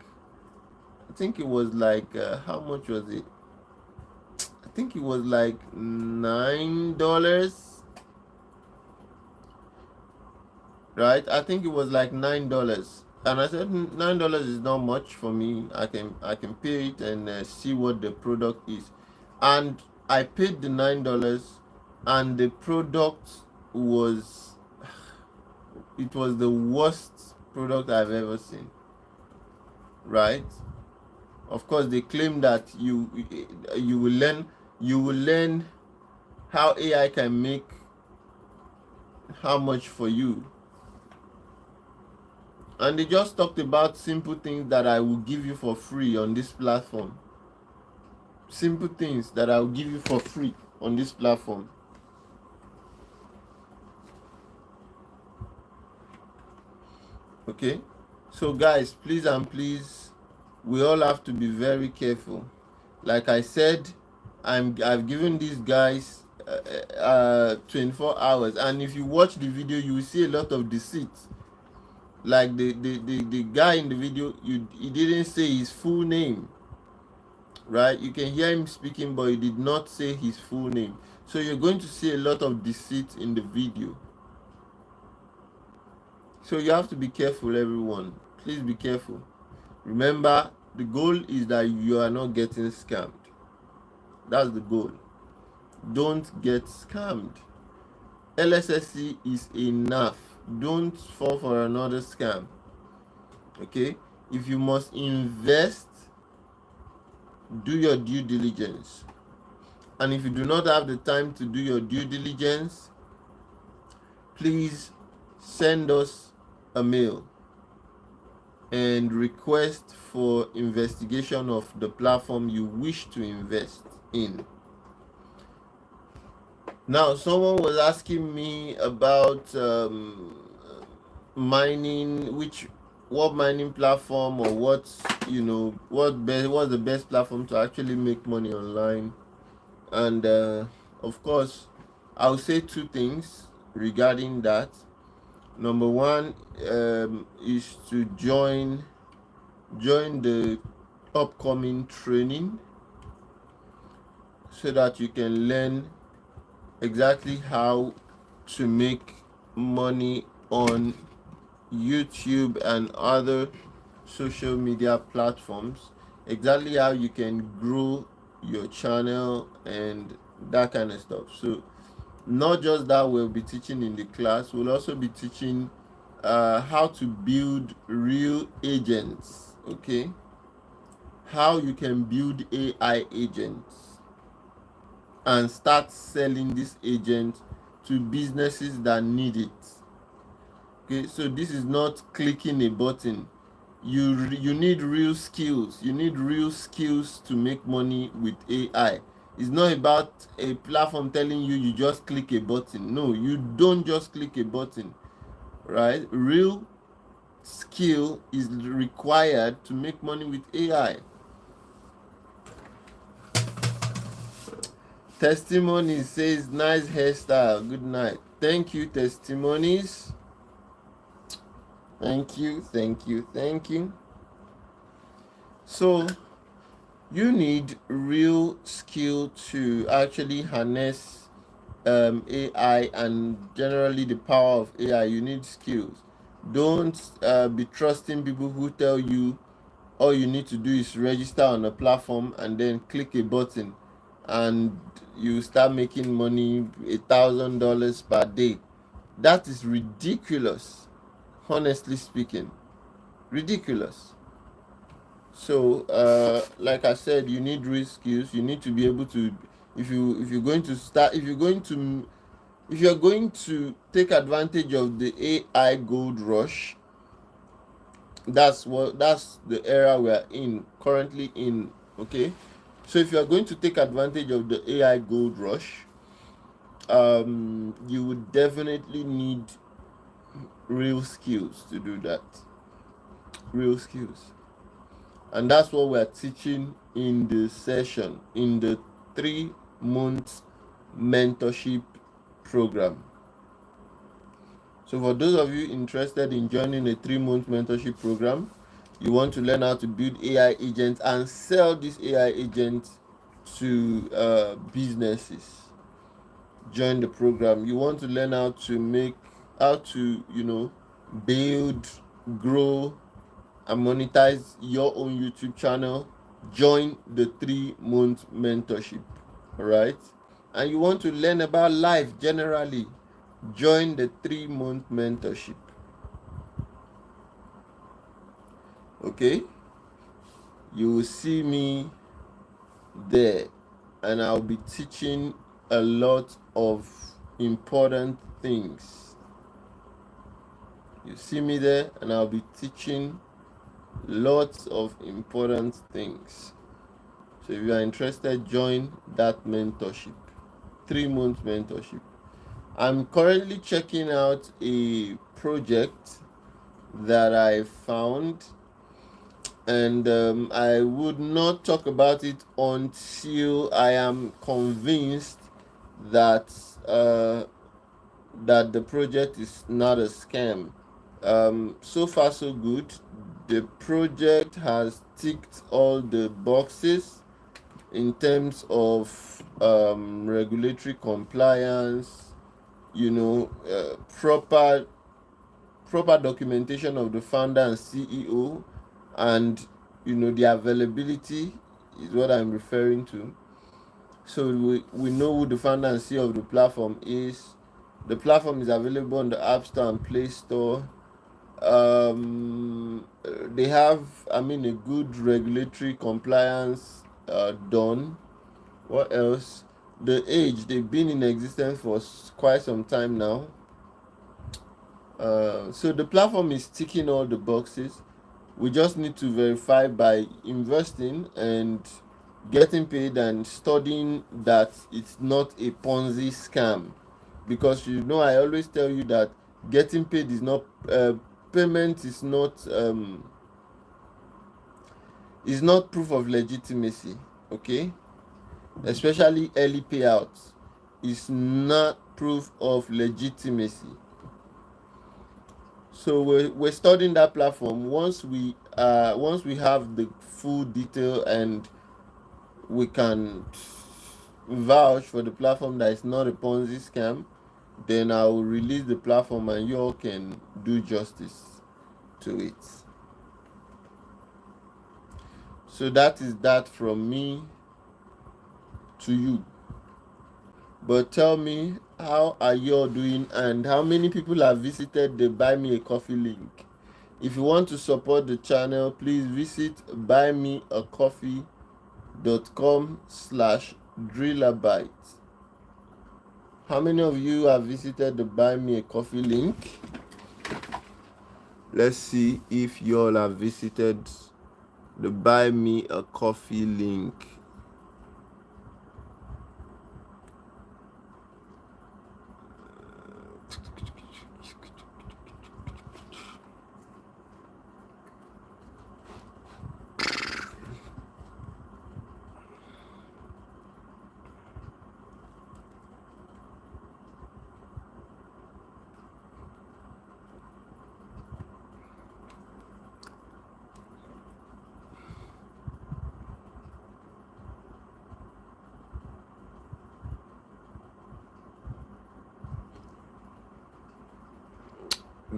[SPEAKER 1] how much was it? I think it was like $9. Right? I think it was like $9. And I said $9 is not much for me. I can pay it and see what the product is. And I paid the $9, and the product was the worst product I've ever seen. Right? Of course, they claim that you will learn how AI can make how much for you. And they just talked about simple things that I will give you for free on this platform. Simple things that I will give you for free on this platform. Okay? So guys, please and please, we all have to be very careful. Like I said, I've given these guys 24 hours, and if you watch the video, you will see a lot of deceit. Like the guy in the video, he didn't say his full name, right? You can hear him speaking, but he did not say his full name. So you're going to see a lot of deceit in the video. So you have to be careful, everyone. Please be careful. Remember, the goal is that you are not getting scammed. That's the goal. Don't get scammed. LSSC is enough. Don't fall for another scam. Okay? If you must invest, do your due diligence. And if you do not have the time to do your due diligence, please send us a mail and request for investigation of the platform you wish to invest in. Now, someone was asking me about mining, what mining platform, or what's the best platform to actually make money online. And of course, I'll say two things regarding that. Number one is to join the upcoming training so that you can learn exactly how to make money on YouTube and other social media platforms, exactly how you can grow your channel and that kind of stuff. So not just that we'll be teaching in the class, we'll also be teaching how to build real agents. Okay, how you can build AI agents and start selling this agent to businesses that need it. Okay, so this is not clicking a button. You need real skills. You need real skills to make money with AI. It's not about a platform telling you just click a button. No, you don't just click a button, right? Real skill is required to make money with AI. Testimony says nice hairstyle. Good night. Thank you, testimonies. Thank you. So you need real skill to actually harness AI and generally the power of AI. You need skills. Don't be trusting people who tell you all you need to do is register on a platform and then click a button and you start making money $1,000 per day. That is ridiculous, honestly speaking. Ridiculous. So like I said, you need real skills. You need to be able to, if you're going to take advantage of the AI gold rush, that's the era we are currently in. Okay, so if you are going to take advantage of the AI gold rush, you would definitely need real skills to do that. Real skills. And that's what we're teaching in the session, in the 3-month mentorship program. So for those of you interested in joining a 3-month mentorship program, you want to learn how to build AI agents and sell these AI agents to businesses, join the program. You want to learn how to build, grow, and monetize your own YouTube channel, join the 3-month mentorship. All right. And you want to learn about life generally, join the 3-month mentorship. Okay, you will see me there, and I'll be teaching a lot of important things. You see me there, and I'll be teaching lots of important things. So if you are interested, join that mentorship, 3-month mentorship. I'm currently checking out a project that I found, and I would not talk about it until I am convinced that that the project is not a scam. So far so good. The project has ticked all the boxes in terms of regulatory compliance, proper documentation of the founder and CEO, and the availability is what I'm referring to. So we know who the founder and CEO of the platform is. The platform is available on the App Store and Play Store. They have, I mean, a good regulatory compliance done. What else? The age, they've been in existence for quite some time now. So the platform is ticking all the boxes. We just need to verify by investing and getting paid and studying that it's not a Ponzi scam. Because you know, I always tell you that getting paid is not, payment is not proof of legitimacy. Okay, especially early payouts is not proof of legitimacy. So we're studying that platform. Once we have the full detail and we can vouch for the platform that is not a Ponzi scam, then I will release the platform and you all can do justice to it. So that is that from me to you. But tell me, how are you all doing and how many people have visited the Buy Me a Coffee link? If you want to support the channel, please visit buymeacoffee.com/drillabyte. How many of you have visited the Buy Me a Coffee link? Let's see if you all have visited the Buy Me a Coffee link.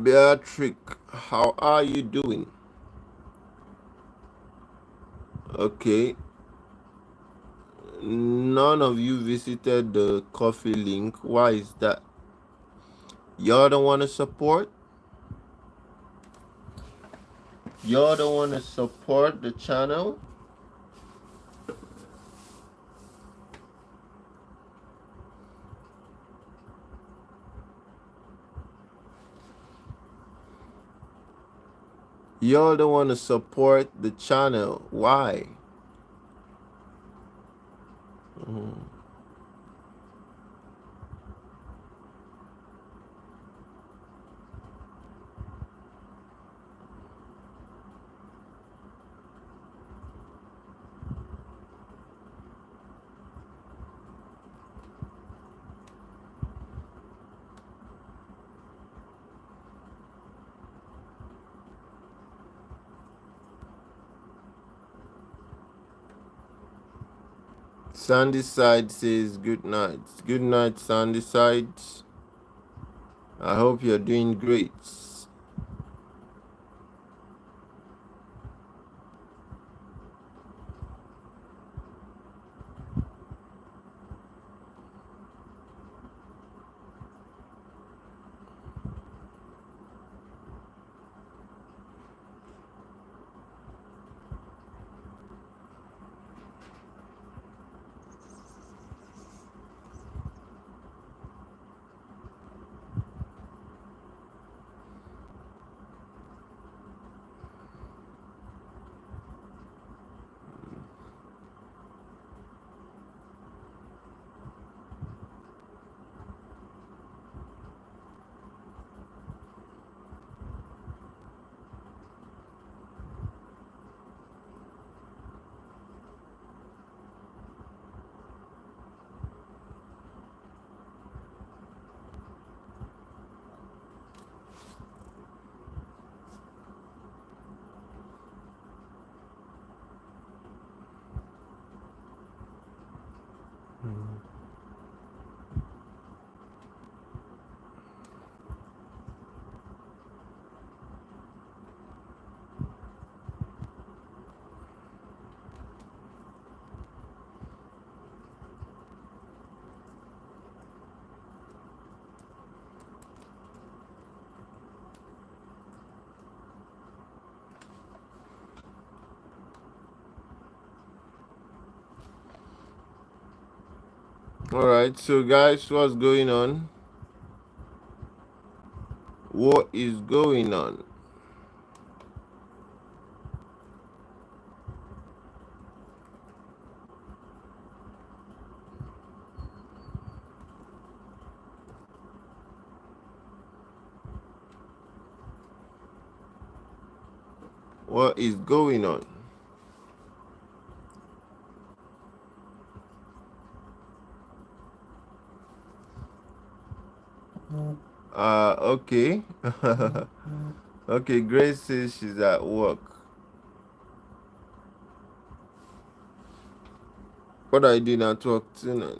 [SPEAKER 1] Beatrice, how are you doing? Okay. None of you visited the coffee link. Why is that? Y'all don't want to support? Y'all don't want to support the channel? Y'all don't want to support the channel. Why? Sandy Side says good night. Good night, Sandy Side. I hope you're doing great. All right, so guys, what's going on? What is going on? What is going on? Okay. Okay, Grace says she's at work. What are you doing at work tonight?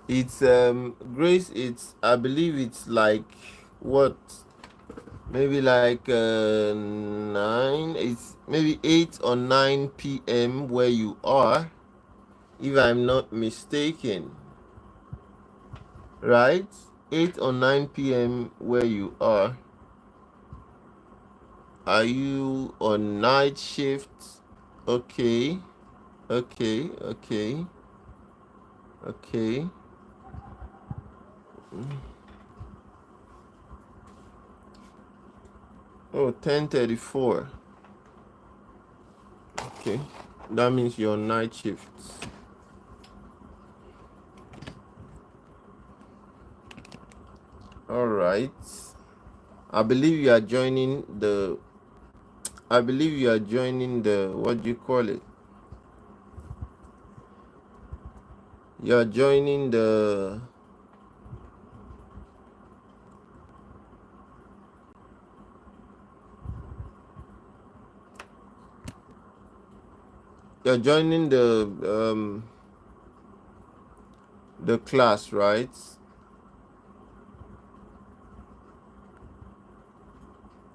[SPEAKER 1] It's Grace, it's I believe it's like what, maybe like 9, it's maybe 8 or 9 p.m. where you are, if I'm not mistaken, right? 8 or 9 p.m. where you are. Are you on night shift? Okay, okay, okay, okay. Oh, 10:34. Okay, that means you're on night shift. All right. I believe you are joining the. I believe you are joining the. What do you call it? You are joining the. You're joining the class, right?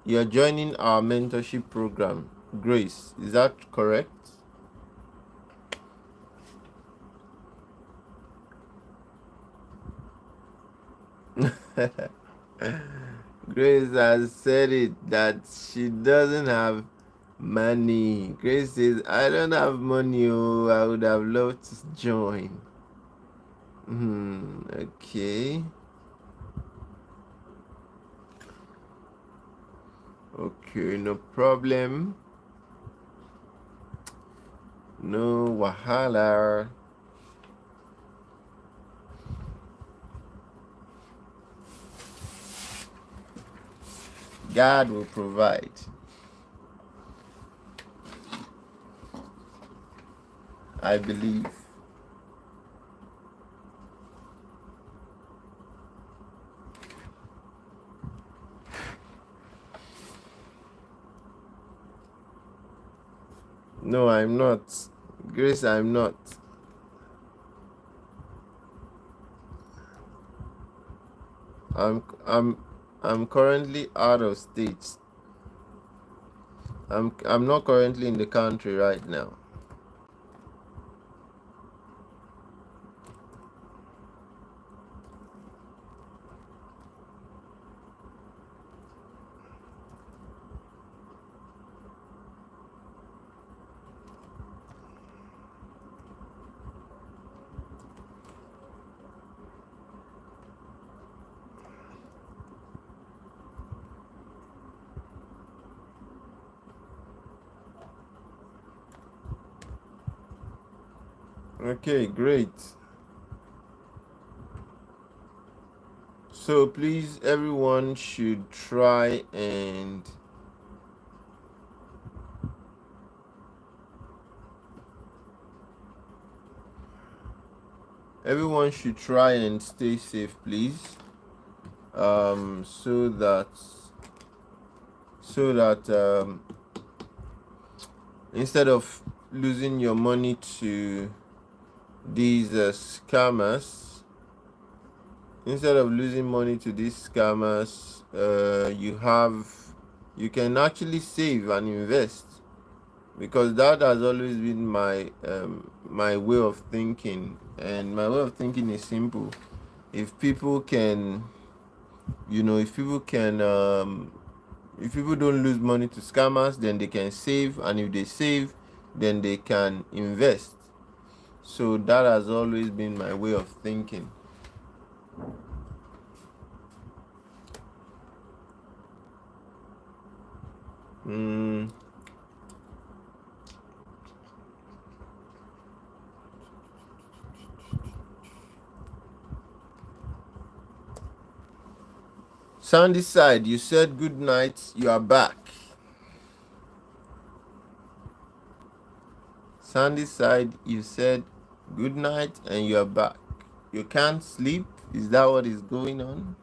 [SPEAKER 1] You're joining our mentorship program, Grace. Is that correct? Grace has said it that she doesn't have money. Grace says, I don't have money. Oh, I would have loved to join. Okay. Okay, no problem. No wahala. God will provide. I believe. No, I'm not. Grace, I'm not. I'm currently out of state. I'm not currently in the country right now. Okay, great. So please, everyone should try and stay safe, please. So that instead of losing your money to these scammers, you can actually save and invest, because that has always been my way of thinking. And my way of thinking is simple. If people can You know, if people can, if people don't lose money to scammers, then they can save, and if they save, then they can invest. So that has always been my way of thinking. Mm. Sandy side, you said good night, you are back. Sandy side, you said good night and you are back. You can't sleep? Is that what is going on?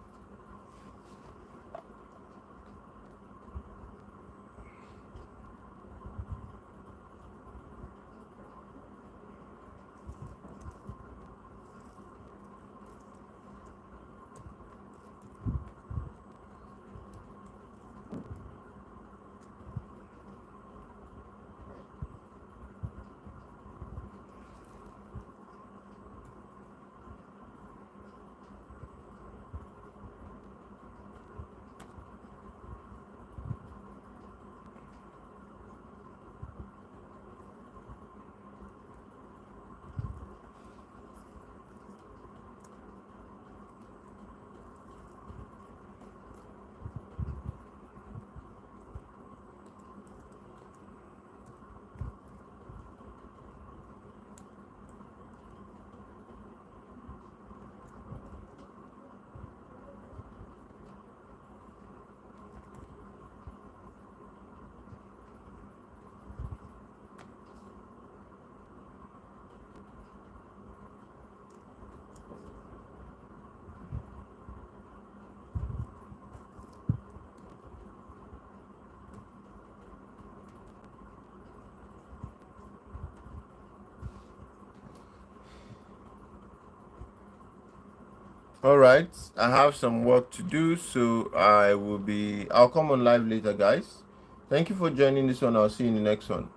[SPEAKER 1] All right, I have some work to do, so I'll come on live later, guys. Thank you for joining this one. I'll see you in the next one.